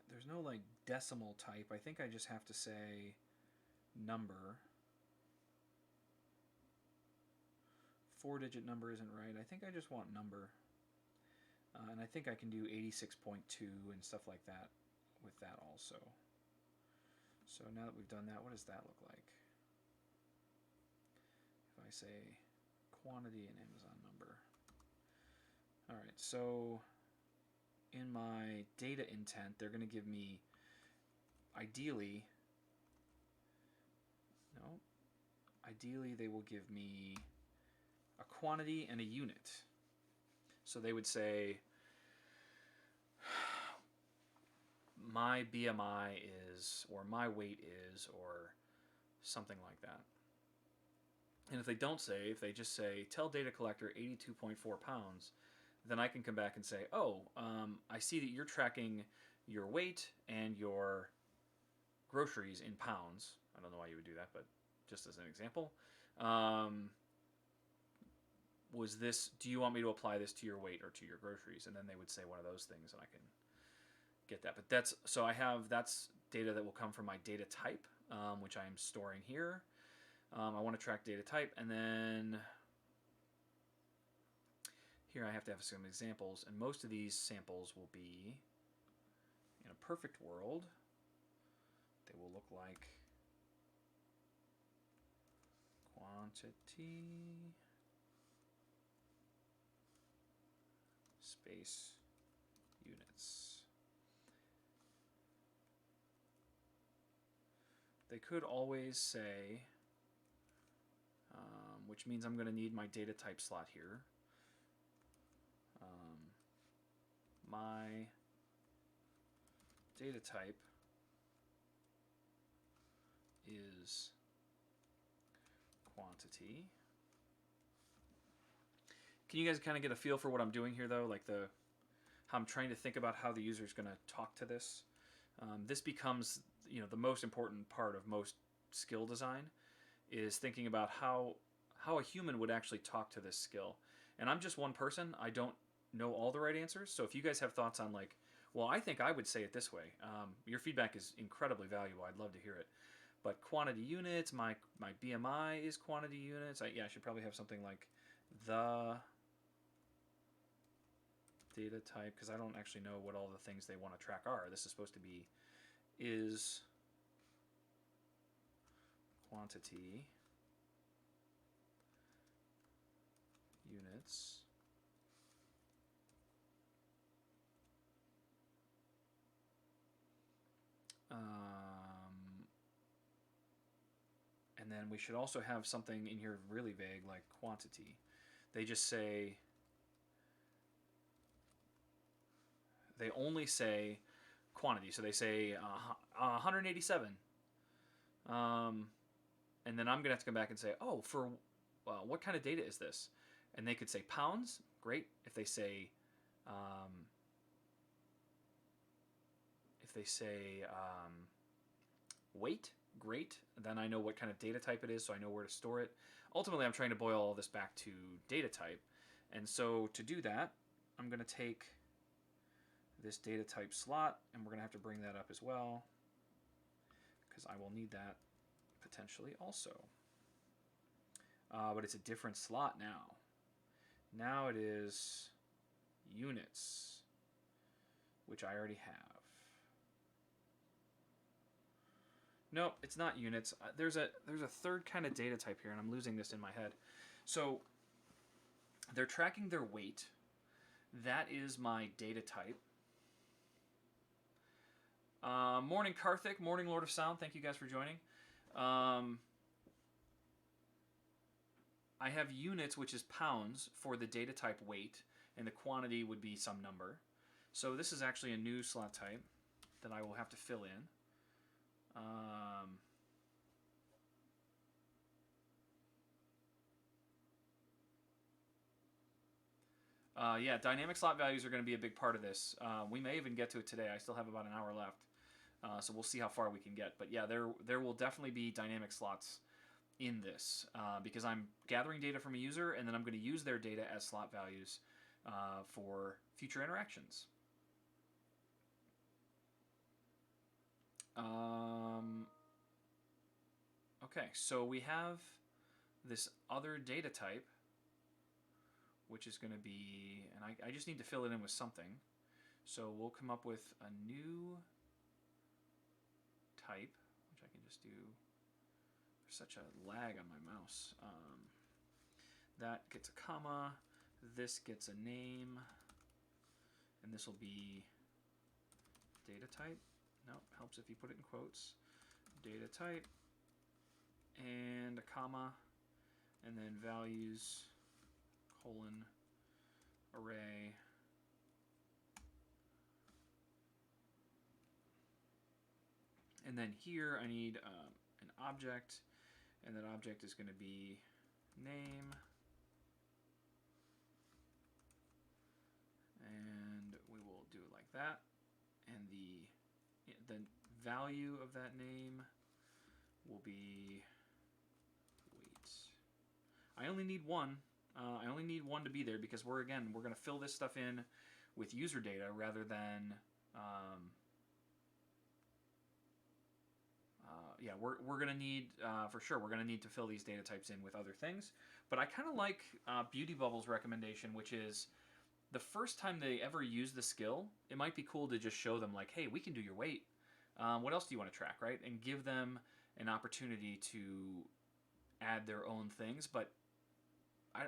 there's no like decimal type. I think I just have to say number. 4-digit number isn't right. I think I just want number. And I think I can do 86.2 and stuff like that with that also. So now that we've done that, what does that look like? If I say quantity and Amazon number. All right, so in my data intent, they're going to give me, ideally they will give me a quantity and a unit. So they would say, my BMI is, or my weight is, or something like that. And if they don't say, if they just say, tell data collector 82.4 pounds, then I can come back and say, oh, I see that you're tracking your weight and your groceries in pounds. I don't know why you would do that, but just as an example. Was this, do you want me to apply this to your weight or to your groceries? And then they would say one of those things and I can get that. But that's, so I have, that's data that will come from my data type, which I'm storing here. I want to track data type, and then here I have to have some examples, and most of these samples will be, in a perfect world, they will look like quantity space units. They could always say, which means I'm going to need my data type slot here. My data type is quantity. Can you guys kind of get a feel for what I'm doing here, though? Like how I'm trying to think about how the user is going to talk to this. This becomes, the most important part of most skill design is thinking about how a human would actually talk to this skill. And I'm just one person. I don't know all the right answers. So if you guys have thoughts on like, well, I think I would say it this way. Your feedback is incredibly valuable. I'd love to hear it. But quantity units, my BMI is quantity units. I should probably have something like the data type, because I don't actually know what all the things they want to track are. This is supposed to be is quantity units and then we should also have something in here really vague like quantity. They just say, they only say quantity. So they say 187. And then I'm going to have to come back and say, oh, for what kind of data is this? And they could say pounds. Great. If they say weight, great. Then I know what kind of data type it is, so I know where to store it. ultimately I'm trying to boil all this back to data type. And so to do that, I'm going to take this data type slot, and we're going to have to bring that up as well, because I will need that potentially also. But it's a different slot now. Now it is units, which I already have. Nope, it's not units. There's a third kind of data type here, and I'm losing this in my head. So they're tracking their weight. That is my data type. Morning, Karthik. Morning, Lord of Sound. Thank you guys for joining. I have units, which is pounds, for the data type weight, and the quantity would be some number. So this is actually a new slot type that I will have to fill in. Yeah, dynamic slot values are going to be a big part of this. We may even get to it today. I still have about an hour left, so we'll see how far we can get. But yeah, there will definitely be dynamic slots in this because I'm gathering data from a user, and then I'm going to use their data as slot values for future interactions. Okay, so we have this other data type, which is going to be, and I just need to fill it in with something. So we'll come up with a new type, which I can just do. There's such a lag on my mouse. That gets a comma, this gets a name, and this will be data type. No, helps if you put it in quotes. Data type, and a comma, and then values, colon, array, and then here I need an object, and that object is going to be name, and we will do it like that, and the value of that name will be weight. I only need one. I only need one to be there because we're going to fill this stuff in with user data rather than yeah, we're going to need for sure we're going to need to fill these data types in with other things. But I kind of like Beauty Bubble's recommendation, which is the first time they ever use the skill, it might be cool to just show them like, hey, we can do your weight. What else do you want to track, right? And give them an opportunity to add their own things, but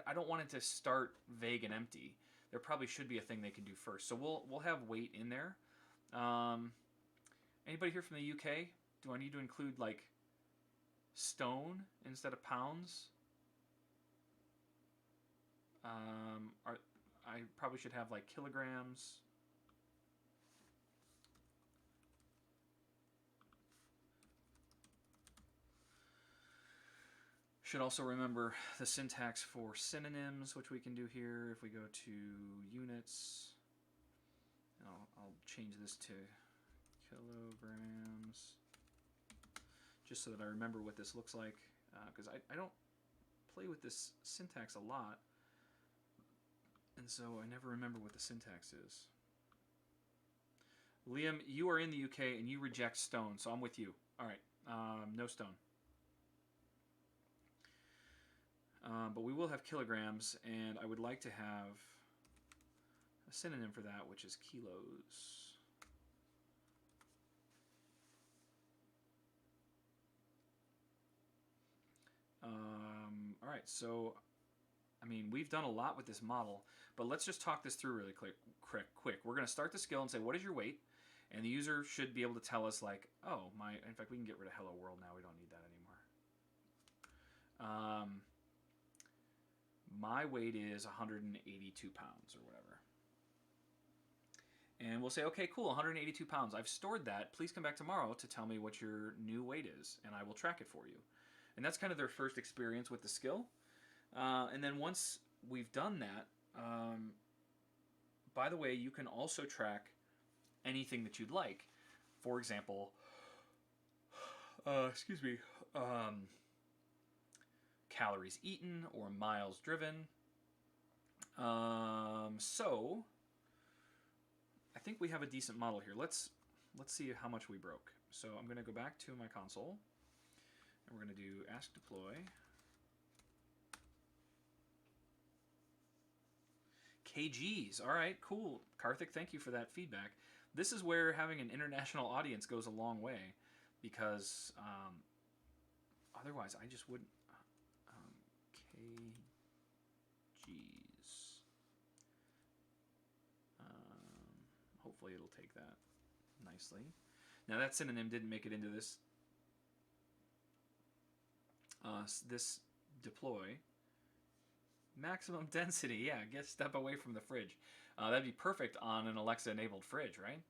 I don't want it to start vague and empty. There probably should be a thing they can do first. So we'll have weight in there. Anybody here from the UK? Do I need to include like stone instead of pounds? I probably should have like kilograms. Should also remember the syntax for synonyms, which we can do here. If we go to units, I'll change this to kilograms, just so that I remember what this looks like, because I don't play with this syntax a lot, and so I never remember what the syntax is. Liam, you are in the UK and you reject stone, so I'm with you. All right, no stone. But we will have kilograms, and I would like to have a synonym for that, which is kilos. All right, so, I mean, we've done a lot with this model, but let's just talk this through really quick. We're going to start the skill and say, what is your weight? And the user should be able to tell us, like, oh, in fact, we can get rid of hello world now. We don't need that anymore. My weight is 182 pounds or whatever. And we'll say, okay, cool, 182 pounds. I've stored that. Please come back tomorrow to tell me what your new weight is, and I will track it for you. And that's kind of their first experience with the skill. And then once we've done that, by the way, you can also track anything that you'd like. For example, calories eaten or miles driven. So I think we have a decent model here. Let's see how much we broke. So I'm going to go back to my console, and we're going to do ask deploy. KGs. All right, cool. Karthik, thank you for that feedback. This is where having an international audience goes a long way, because otherwise I just wouldn't. KGs. Hopefully it'll take that nicely. Now that synonym didn't make it into this this deploy. Maximum density, yeah, step away from the fridge. That'd be perfect on an Alexa-enabled fridge, right?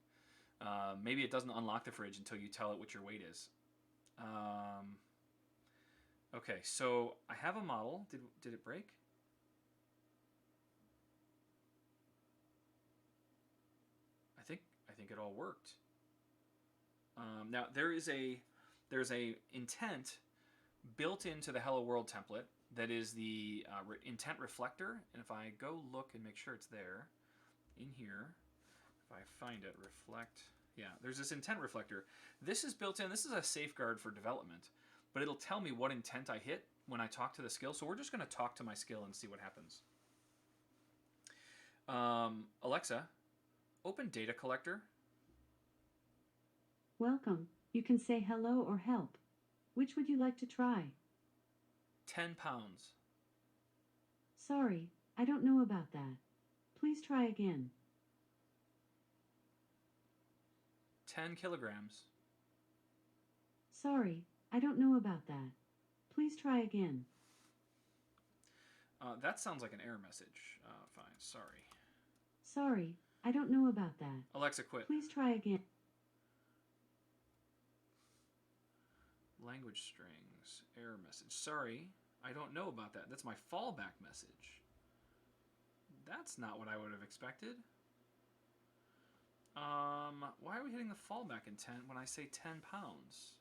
Maybe it doesn't unlock the fridge until you tell it what your weight is. Okay, so I have a model. Did it break? I think it all worked. Now there's a intent built into the Hello World template that is the intent reflector. And if I go look and make sure it's there, in here, if I find it, reflect, yeah, there's this intent reflector. This is built in. This is a safeguard for development, but it'll tell me what intent I hit when I talk to the skill. So we're just going to talk to my skill and see what happens. Alexa, open data collector. Welcome. You can say hello or help. Which would you like to try? 10 pounds. Sorry, I don't know about that. Please try again. 10 kilograms. Sorry, I don't know about that. Please try again. That sounds like an error message. Fine, sorry. Sorry, I don't know about that. Alexa, quit. Please try again. Language strings, error message. Sorry, I don't know about that. That's my fallback message. That's not what I would have expected. Why are we hitting the fallback intent when I say 10 pounds?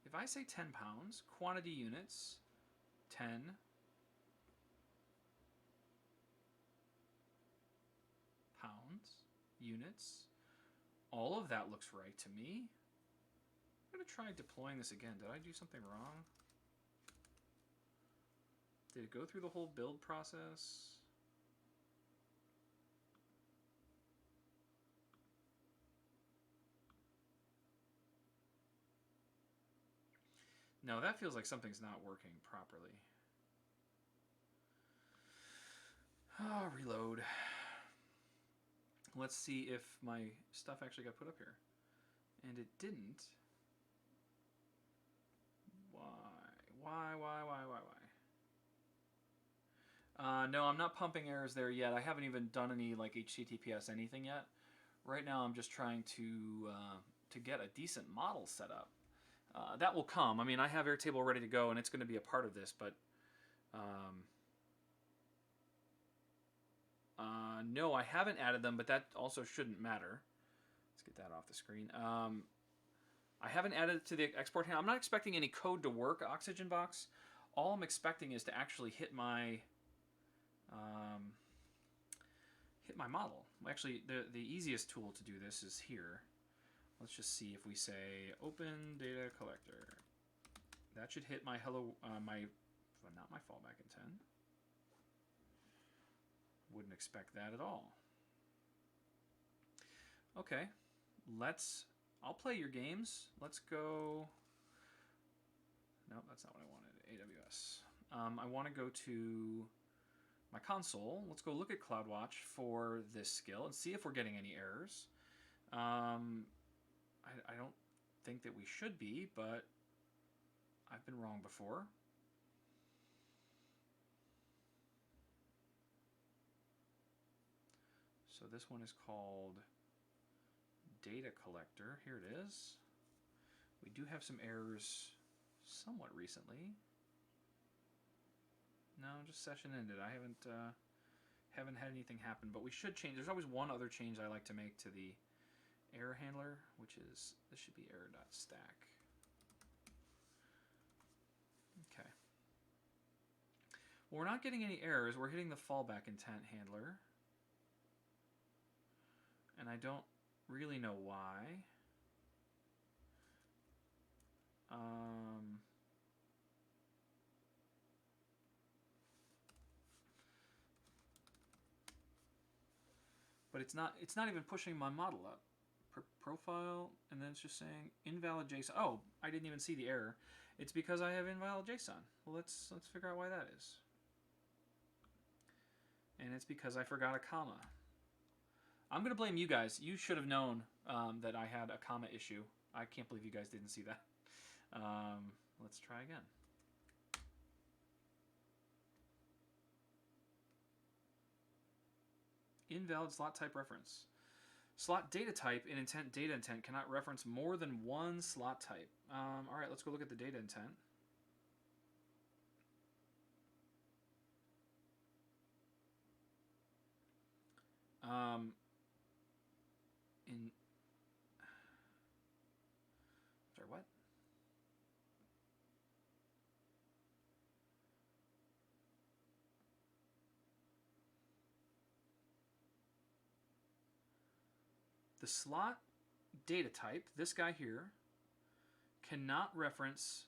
If I say 10 pounds, quantity units, 10. Pounds, units. All of that looks right to me. I'm going to try deploying this again. Did I do something wrong? Did it go through the whole build process? No, that feels like something's not working properly. Oh, reload. Let's see if my stuff actually got put up here. And it didn't. Why? No, I'm not pumping errors there yet. I haven't even done any like HTTPS anything yet. Right now I'm just trying to get a decent model set up. That will come. I mean, I have Airtable ready to go, and it's going to be a part of this, but no, I haven't added them, but that also shouldn't matter. Let's get that off the screen. I haven't added it to the export handle. I'm not expecting any code to work, Oxygen Box. All I'm expecting is to actually hit my model. Actually, the easiest tool to do this is here. Let's just see if we say open data collector. That should hit my not my fallback intent. Wouldn't expect that at all. Okay, I'll play your games. Let's go. No, that's not what I wanted. AWS. I want to go to my console. Let's go look at CloudWatch for this skill and see if we're getting any errors. I don't think that we should be, but I've been wrong before. So this one is called Data Collector. Here it is. We do have some errors somewhat recently. No, just session ended. I haven't had anything happen, but we should change. There's always one other change I like to make to the error handler, which is, this should be error.stack. Well, we're not getting any errors. We're hitting the fallback intent handler. And I don't really know why. But it's not even pushing my model up. Profile, and then it's just saying invalid JSON. Oh, I didn't even see the error. It's because I have invalid JSON. Well, let's figure out why that is. And it's because I forgot a comma. I'm gonna blame you guys. You should have known that I had a comma issue. I can't believe you guys didn't see that. Let's try again. Invalid slot type reference. Slot data type in intent data intent cannot reference more than one slot type. All right, let's go look at the data intent. Sorry, what? The slot data type, this guy here, cannot reference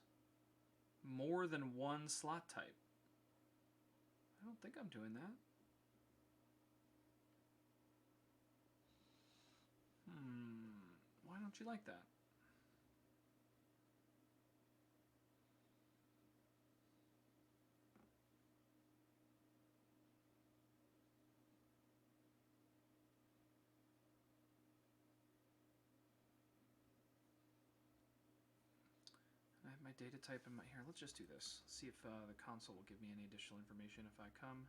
more than one slot type. I don't think I'm doing that. Why don't you like that? I have my data type in my here. Let's just do this. Let's see if the console will give me any additional information if I come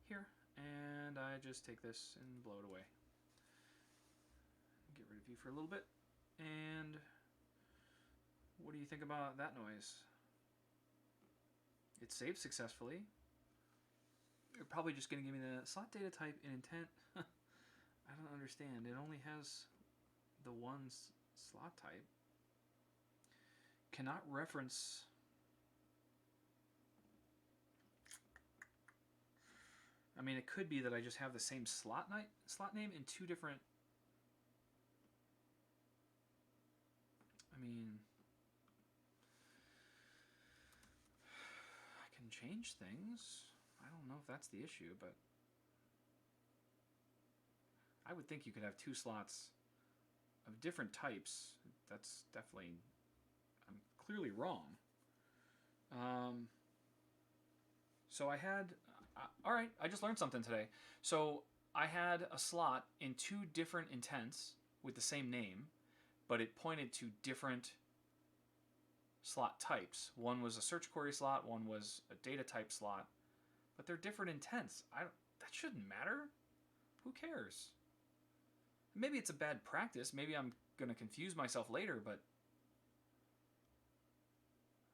here and I just take this and blow it away. Get rid of you for a little bit. And what do you think about that noise? It saved successfully. You're probably just going to give me the slot data type in intent. I don't understand. It only has the one slot type. Cannot reference. I mean, it could be that I just have the same slot name in two different. I mean, I can change things. I don't know if that's the issue, but I would think you could have two slots of different types. That's definitely, I'm clearly wrong. So I had, all right, I just learned something today. So I had a slot in two different intents with the same name, but it pointed to different slot types. One was a search query slot, one was a data type slot, but they're different intents. That shouldn't matter. Who cares? Maybe it's a bad practice. Maybe I'm going to confuse myself later, but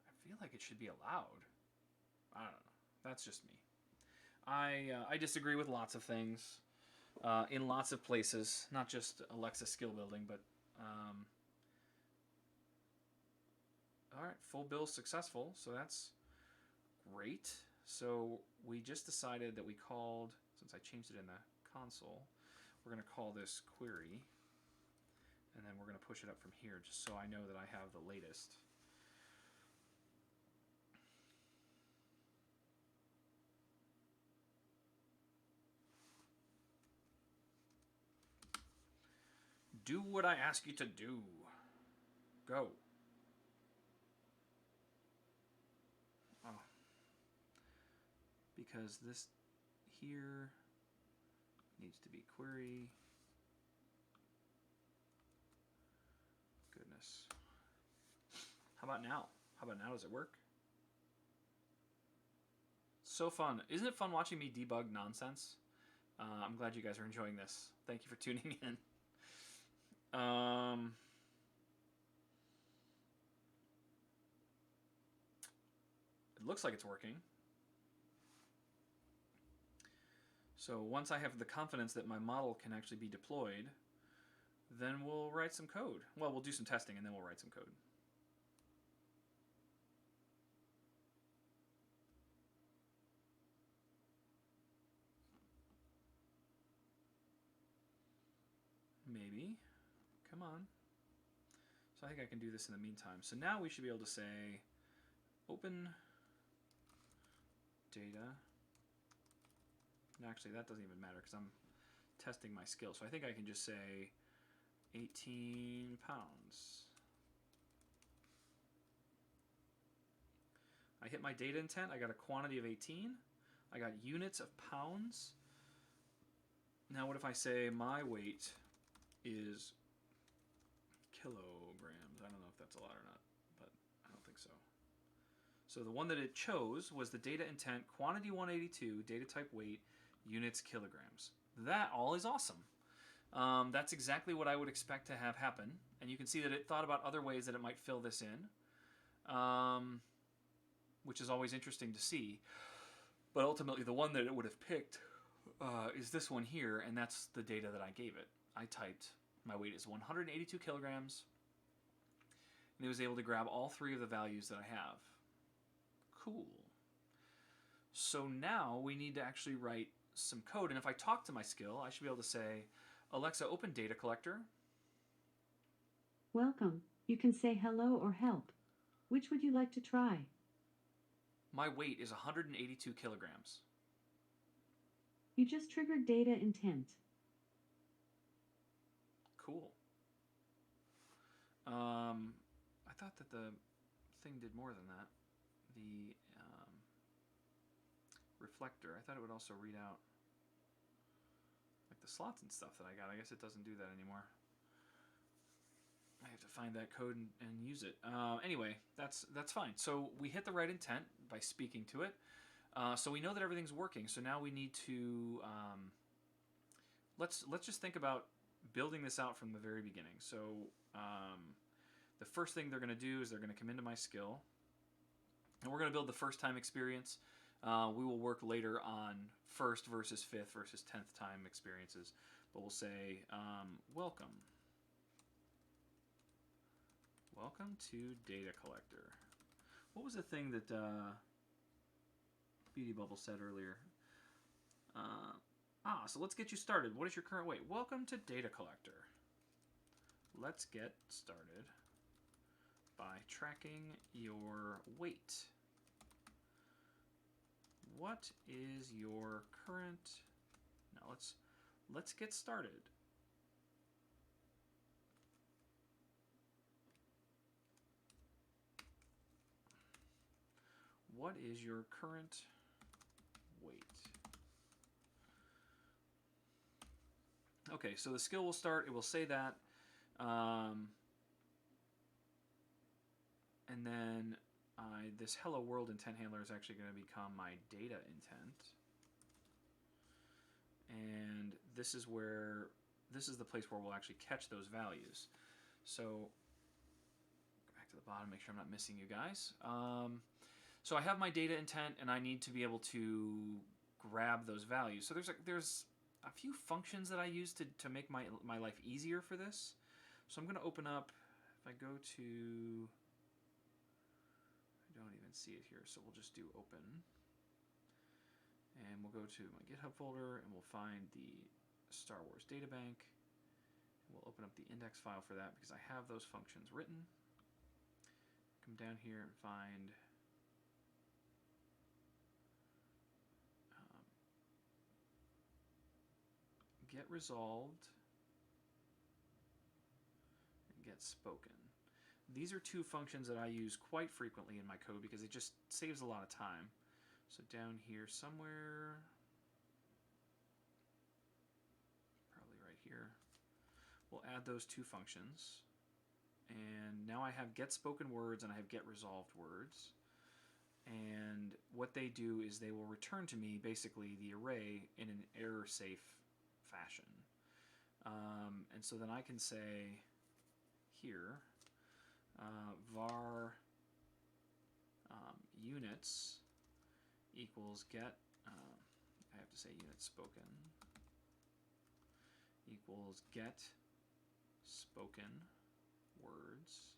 I feel like it should be allowed. I don't know. That's just me. I disagree with lots of things in lots of places, not just Alexa skill building, but all right, full bill successful, so that's great. So we just decided that we called, since I changed it in the console, we're going to call this query, and then we're going to push it up from here just so I know that I have the latest. Do what I ask you to do. Go. Oh. Because this here needs to be query. Goodness. How about now? How about now? Does it work? So fun. Isn't it fun watching me debug nonsense? I'm glad you guys are enjoying this. Thank you for tuning in. It looks like it's working. So once I have the confidence that my model can actually be deployed, then we'll write some code. Well, we'll do some testing and then we'll write some code. maybe. Come on. So I think I can do this in the meantime. So now we should be able to say open data. No, actually, that doesn't even matter because I'm testing my skill. So I think I can just say 18 pounds. I hit my data intent. I got a quantity of 18. I got units of pounds. Now what if I say my weight is kilograms? I don't know if that's a lot or not, but I don't think so. So the one that it chose was the data intent, quantity 182, data type weight, units kilograms. That all is awesome. That's exactly what I would expect to have happen. And you can see that it thought about other ways that it might fill this in, which is always interesting to see. But ultimately, the one that it would have picked is this one here, and that's the data that I gave it. I typed, my weight is 182 kilograms, and it was able to grab all three of the values that I have. Cool. So now we need to actually write some code, and if I talk to my skill, I should be able to say, Alexa, open data collector. Welcome. You can say hello or help. Which would you like to try? My weight is 182 kilograms. You just triggered data intent. Cool. I thought that the thing did more than that. The reflector, I thought it would also read out like the slots and stuff that I got. I guess it doesn't do that anymore. I have to find that code and use it. Anyway, that's fine. So we hit the right intent by speaking to it. So we know that everything's working. So now we need to let's just think about building this out from the very beginning. So the first thing they're going to do is they're going to come into my skill, and we're going to build the first time experience. We will work later on first versus fifth versus 10th time experiences, but we'll say welcome. Welcome to Data Collector. What was the thing that Beauty Bubble said earlier? So let's get you started. What is your current weight? Welcome to Data Collector. Let's get started by tracking your weight. What is your current... Now let's get started. What is your current weight? Okay, so the skill will start. It will say that. And then this hello world intent handler is actually going to become my data intent. And this is the place where we'll actually catch those values. So go back to the bottom, make sure I'm not missing you guys. So I have my data intent, and I need to be able to grab those values. So there's a few functions that I use to make my life easier for this. So I'm going to open up, if I go to, I don't even see it here, so we'll just do open. And we'll go to my GitHub folder, and we'll find the Star Wars data bank. We'll open up the index file for that because I have those functions written. Come down here and find get resolved and get spoken. These are two functions that I use quite frequently in my code because it just saves a lot of time. So down here somewhere, probably right here, we'll add those two functions. And now I have get spoken words and I have get resolved words. And what they do is they will return to me basically the array in an error-safe fashion. And so then I can say here var units equals get, I have to say units spoken, equals get spoken words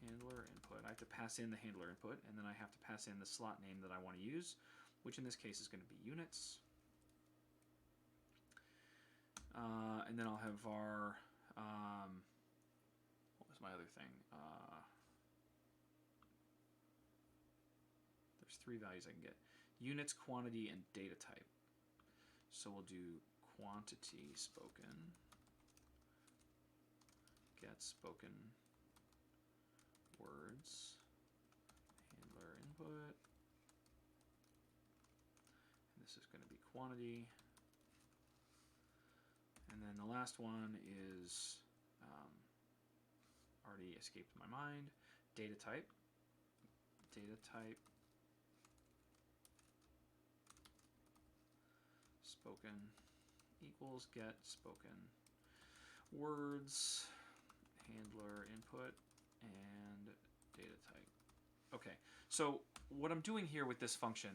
handler input. I have to pass in the handler input, and then I have to pass in the slot name that I want to use, which in this case is going to be units. And then I'll have var, what was my other thing? There's three values I can get. Units, quantity, and data type. So we'll do quantity spoken, get spoken words, handler input, and this is going to be quantity. And then the last one is already escaped my mind, data type. Data type spoken equals get spoken words, handler input, and data type. Okay, so what I'm doing here with this function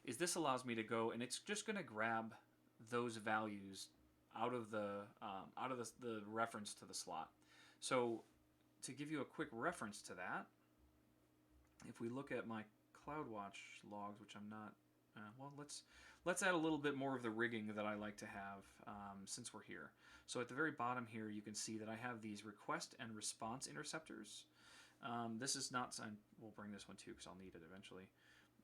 is this allows me to go, and it's just going to grab those values out of the reference to the slot. So to give you a quick reference to that, if we look at my CloudWatch logs, which I'm not, well, let's add a little bit more of the rigging that I like to have since we're here. So at the very bottom here, you can see that I have these request and response interceptors. This is not, we'll bring this one too because I'll need it eventually.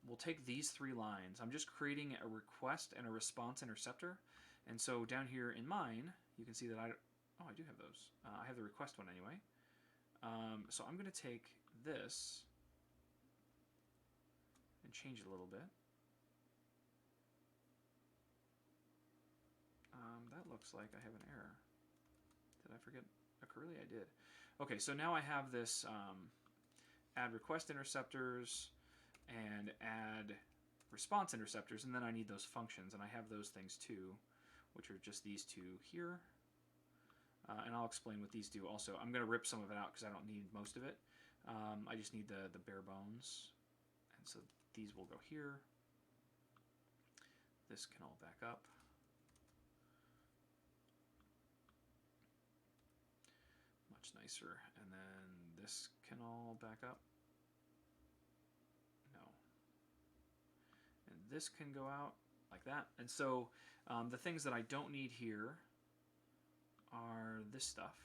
We'll take these three lines. I'm just creating a request and a response interceptor. And so down here in mine, you can see that I do have those. I have the request one anyway. So I'm going to take this and change it a little bit. That looks like I have an error. Did I forget a curly? I did. Okay, so now I have this add request interceptors and add response interceptors, and then I need those functions, and I have those things too, which are just these two here. And I'll explain what these do also. I'm going to rip some of it out because I don't need most of it. I just need the bare bones. And so these will go here. This can all back up. Much nicer. And then this can all back up. No. And this can go out like that. And so the things that I don't need here are this stuff.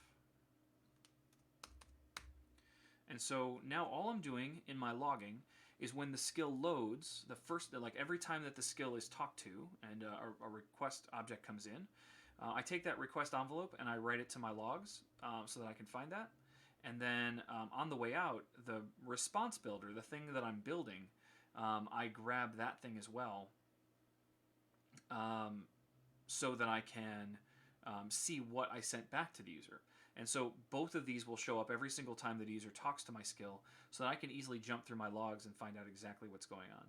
And so now all I'm doing in my logging is when the skill loads, the first, like every time that the skill is talked to and a request object comes in, I take that request envelope and I write it to my logs so that I can find that. And then on the way out, the response builder, the thing that I'm building, I grab that thing as well so that I can see what I sent back to the user. And so both of these will show up every single time that the user talks to my skill so that I can easily jump through my logs and find out exactly what's going on.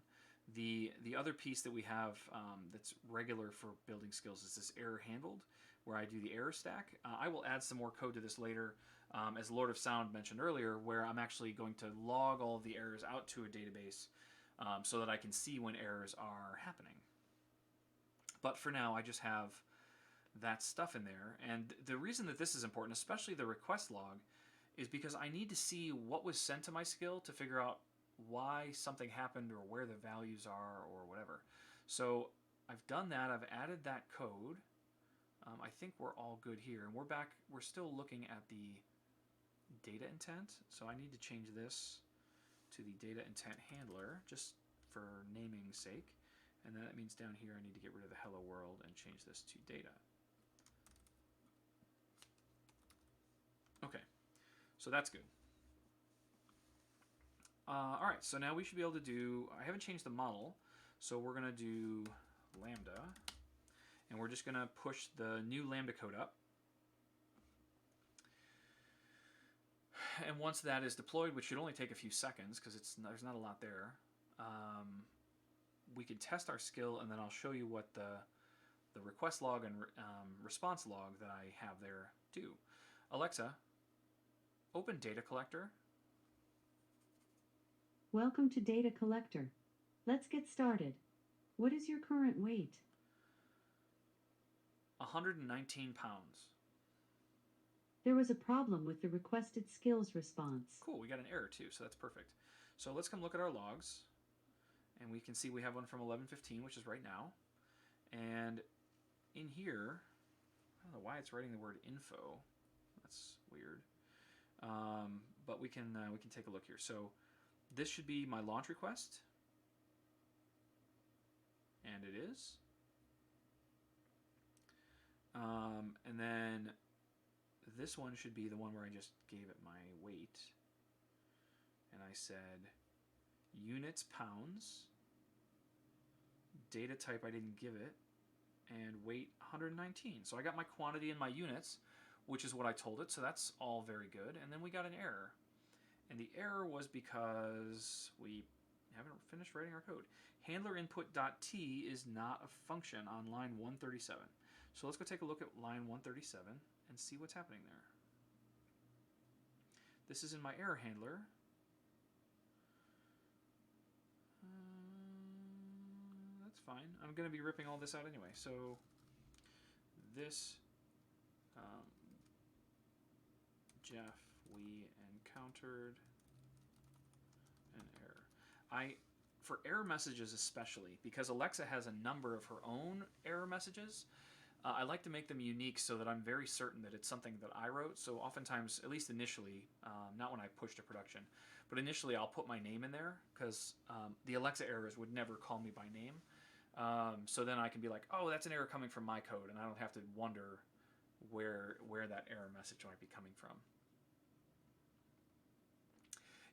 The other piece that we have that's regular for building skills is this error handled, where I do the error stack. I will add some more code to this later, as Lord of Sound mentioned earlier, where I'm actually going to log all of the errors out to a database so that I can see when errors are happening. But for now, I just have that stuff in there. And the reason that this is important, especially the request log, is because I need to see what was sent to my skill to figure out why something happened or where the values are or whatever. So I've done that. I've added that code. I think we're all good here. And we're still looking at the data intent. So I need to change this to the data intent handler just for naming's sake. And then that means down here I need to get rid of the hello world and change this to data. Okay, so that's good. All right, so now we should be able to do, I haven't changed the model, so we're going to do lambda, and we're just going to push the new lambda code up. And once that is deployed, which should only take a few seconds because there's not a lot there, we can test our skill, and then I'll show you what the request log and response log that I have there do. Alexa, open data collector. Welcome to Data Collector. Let's get started. What is your current weight? 119 pounds. There was a problem with the requested skills response. Cool, we got an error too, so that's perfect. So let's come look at our logs, and we can see we have one from 11:15, which is right now. And in here, I don't know why it's writing the word info. That's weird. But we can take a look here. So this should be my launch request, and it is. And then this one should be the one where I just gave it my weight, and I said units pounds, data type I didn't give it, and weight 119. So I got my quantity in my units, which is what I told it, so that's all very good. And then we got an error. And the error was because we haven't finished writing our code. Handler input.t is not a function on line 137. So let's go take a look at line 137 and see what's happening there. This is in my error handler. That's fine. I'm going to be ripping all this out anyway. So this, Jeff, we encountered an error. For error messages especially, because Alexa has a number of her own error messages, I like to make them unique so that I'm very certain that it's something that I wrote. So oftentimes, at least initially, not when I push to production, but initially I'll put my name in there because the Alexa errors would never call me by name. So then I can be like, oh, that's an error coming from my code, and I don't have to wonder where that error message might be coming from.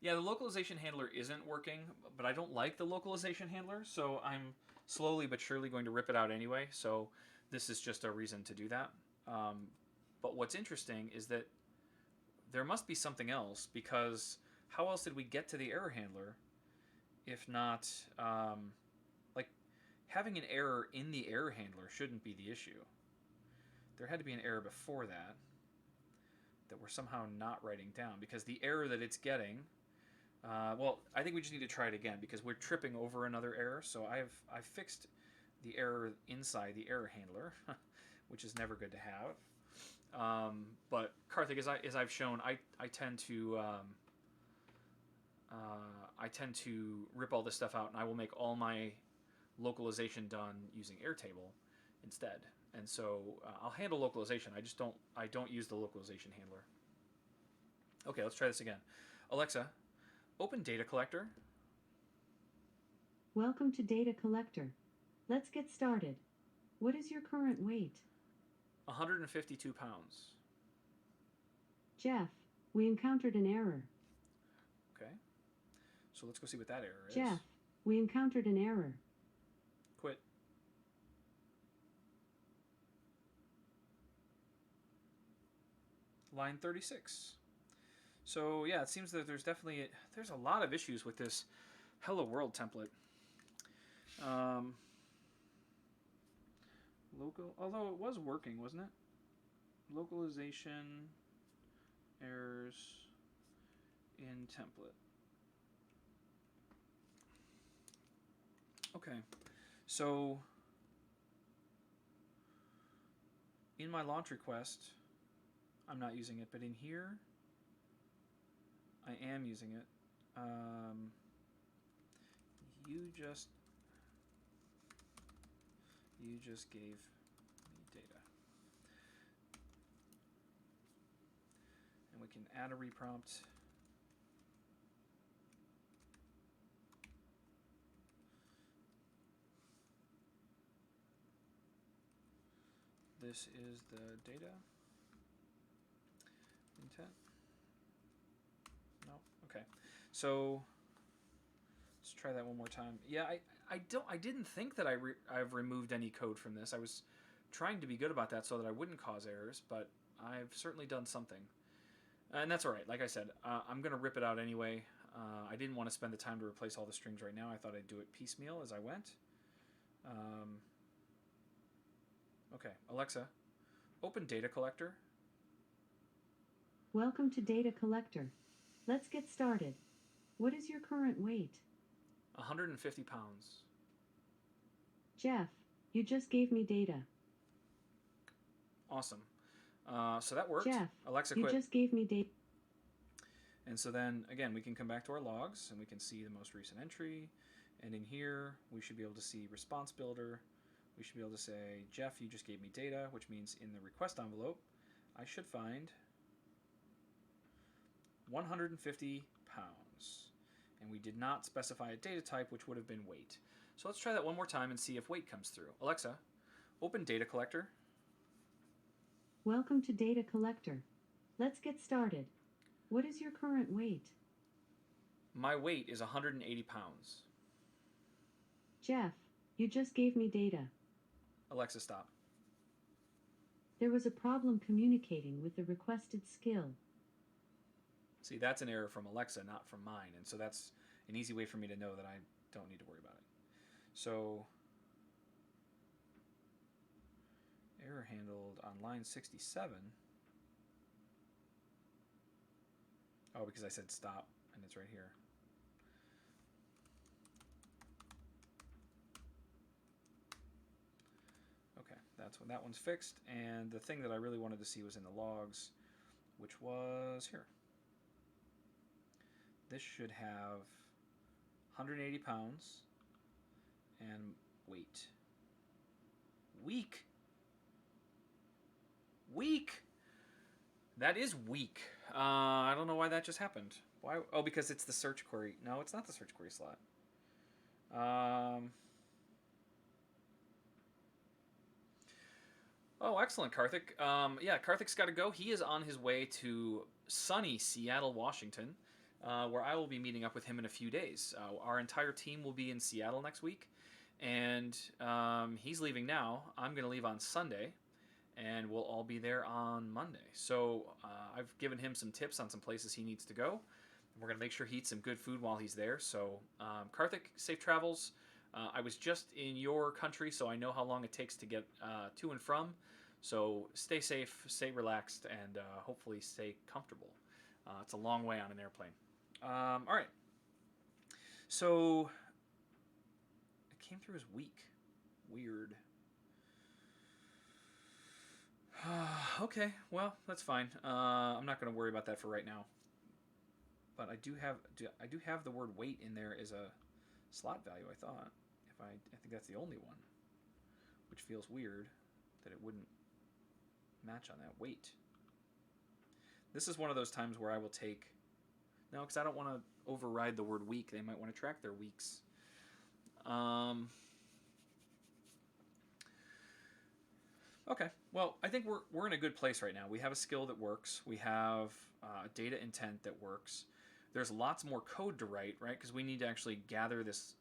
Yeah, the localization handler isn't working, but I don't like the localization handler, so I'm slowly but surely going to rip it out anyway, so this is just a reason to do that. But what's interesting is that there must be something else, because how else did we get to the error handler if not, like, having an error in the error handler shouldn't be the issue. There had to be an error before that we're somehow not writing down, because the error that it's getting, well, I think we just need to try it again because we're tripping over another error. So I've fixed the error inside the error handler, which is never good to have. But Karthik, as I've shown, I tend to rip all this stuff out, and I will make all my localization done using Airtable instead. And so I'll handle localization. I don't use the localization handler. Okay, let's try this again. Alexa, open data collector. Welcome to Data Collector. Let's get started. What is your current weight? 152 pounds. Jeff, we encountered an error. Okay. So let's go see what that error is. Jeff, we encountered an error. Quit. Line 36. So yeah, it seems that there's a lot of issues with this Hello World template. Although it was working, wasn't it? Localization errors in template. Okay, so in my launch request, I'm not using it, but in here, I am using it. You just gave me data. And we can add a reprompt. This is the data intent. No, okay. So let's try that one more time. Yeah, I didn't think that I've removed any code from this. I was trying to be good about that so that I wouldn't cause errors, but I've certainly done something. And that's all right. Like I said, I'm going to rip it out anyway. I didn't want to spend the time to replace all the strings right now. I thought I'd do it piecemeal as I went. Okay, Alexa, open data collector. Welcome to Data Collector. Let's get started. What is your current weight? 150 pounds. Jeff, you just gave me data. Awesome. So that worked. Jeff, Alexa, you quit. just gave me data. And so then, again, we can come back to our logs, and we can see the most recent entry. And in here, we should be able to see response builder, we should be able to say, Jeff, you just gave me data, which means in the request envelope, I should find 150 pounds. And we did not specify a data type, which would have been weight. So let's try that one more time and see if weight comes through. Alexa, open data collector. Welcome to Data Collector. Let's get started. What is your current weight? My weight is 180 pounds. Jeff, you just gave me data. Alexa, stop. There was a problem communicating with the requested skill. See, that's an error from Alexa, not from mine. And so that's an easy way for me to know that I don't need to worry about it. So, error handled on line 67. Oh, because I said stop, and it's right here. Okay, that one's fixed. And the thing that I really wanted to see was in the logs, which was here. This should have 180 pounds and weight. Weak. That is weak. I don't know why that just happened. Why? Oh, because it's the search query. No, it's not the search query slot. Oh, excellent, Karthik. Yeah, Karthik's got to go. He is on his way to sunny Seattle, Washington, where I will be meeting up with him in a few days. Our entire team will be in Seattle next week, and he's leaving now. I'm going to leave on Sunday, and we'll all be there on Monday. So I've given him some tips on some places he needs to go. We're going to make sure he eats some good food while he's there. So Karthik, safe travels. I was just in your country, so I know how long it takes to get to and from. So stay safe, stay relaxed, and hopefully stay comfortable. It's a long way on an airplane. All right. So it came through as weak. Weird. Okay, well, that's fine. I'm not going to worry about that for right now. But I do have the word weight in there as a slot value, I thought. I think that's the only one, which feels weird that it wouldn't match on that weight. This is one of those times where I will take, no, because I don't want to override the word weak. They might want to track their weeks. Okay, well, I think we're in a good place right now. We have a skill that works. We have data intent that works. There's lots more code to write, right? Because we need to actually gather this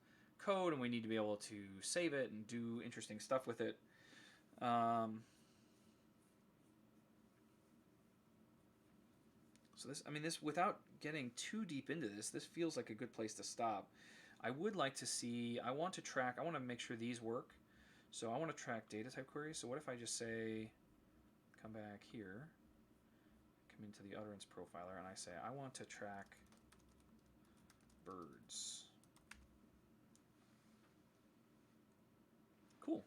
code, and we need to be able to save it and do interesting stuff with it. So this, without getting too deep into this feels like a good place to stop. I would like to see, I want to make sure these work. So I want to track data type queries. So what if I just say, come back here, come into the utterance profiler, and I say, I want to track birds. Cool.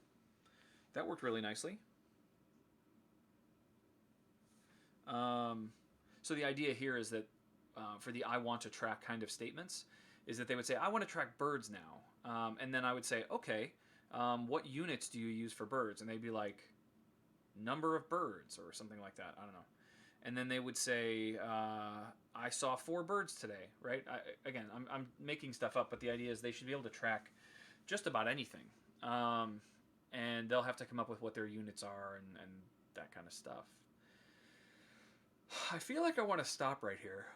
That worked really nicely. So the idea here is that for the I want to track kind of statements is that they would say, I want to track birds now. And then I would say, okay, what units do you use for birds? And they'd be like, number of birds or something like that. I don't know. And then they would say, I saw 4 birds today, right? Again, I'm making stuff up, but the idea is they should be able to track just about anything. And they'll have to come up with what their units are and that kind of stuff. I feel like I want to stop right here,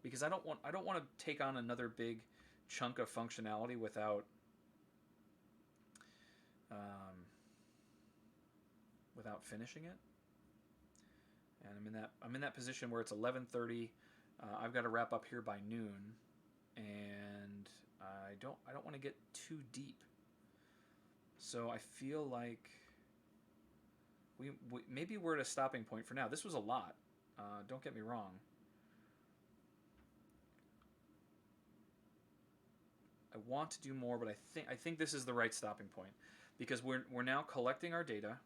because I don't want to take on another big chunk of functionality without finishing it. And I'm in that position where it's 11:30. I've got to wrap up here by noon, and I don't want to get too deep. So I feel like we maybe we're at a stopping point for now. This was a lot. Don't get me wrong. I want to do more, but I think this is the right stopping point, because we're now collecting our data.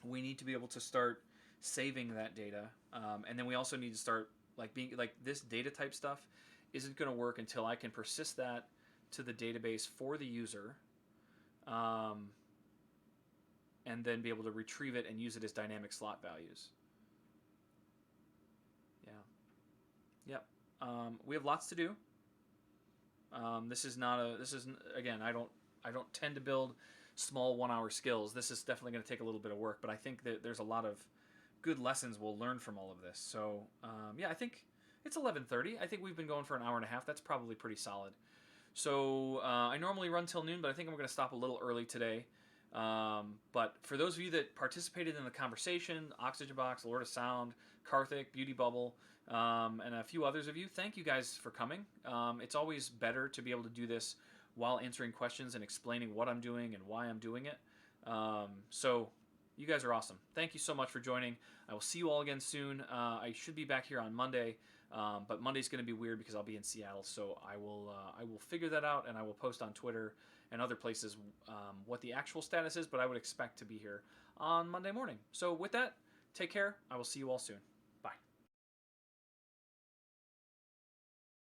We need to be able to start saving that data, and then we also need to start being this data type stuff isn't going to work until I can persist that to the database for the user, um, and then be able to retrieve it and use it as dynamic slot values. Yeah. Yep. We have lots to do. This is not a. This is again. I don't tend to build small 1 hour skills. This is definitely going to take a little bit of work, but I think that there's a lot of good lessons we'll learn from all of this. So yeah, I think it's 11:30. I think we've been going for an hour and a half. That's probably pretty solid. So I normally run till noon, but I think I'm going to stop a little early today. But for those of you that participated in the conversation, Oxygen Box, Lord of Sound, Karthik, Beauty Bubble, and a few others of you, thank you guys for coming. It's always better to be able to do this while answering questions and explaining what I'm doing and why I'm doing it. So you guys are awesome. Thank you so much for joining. I will see you all again soon. I should be back here on Monday, but Monday's going to be weird because I'll be in Seattle. So I will figure that out, and I will post on Twitter and other places what the actual status is. But I would expect to be here on Monday morning. So with that, take care. I will see you all soon.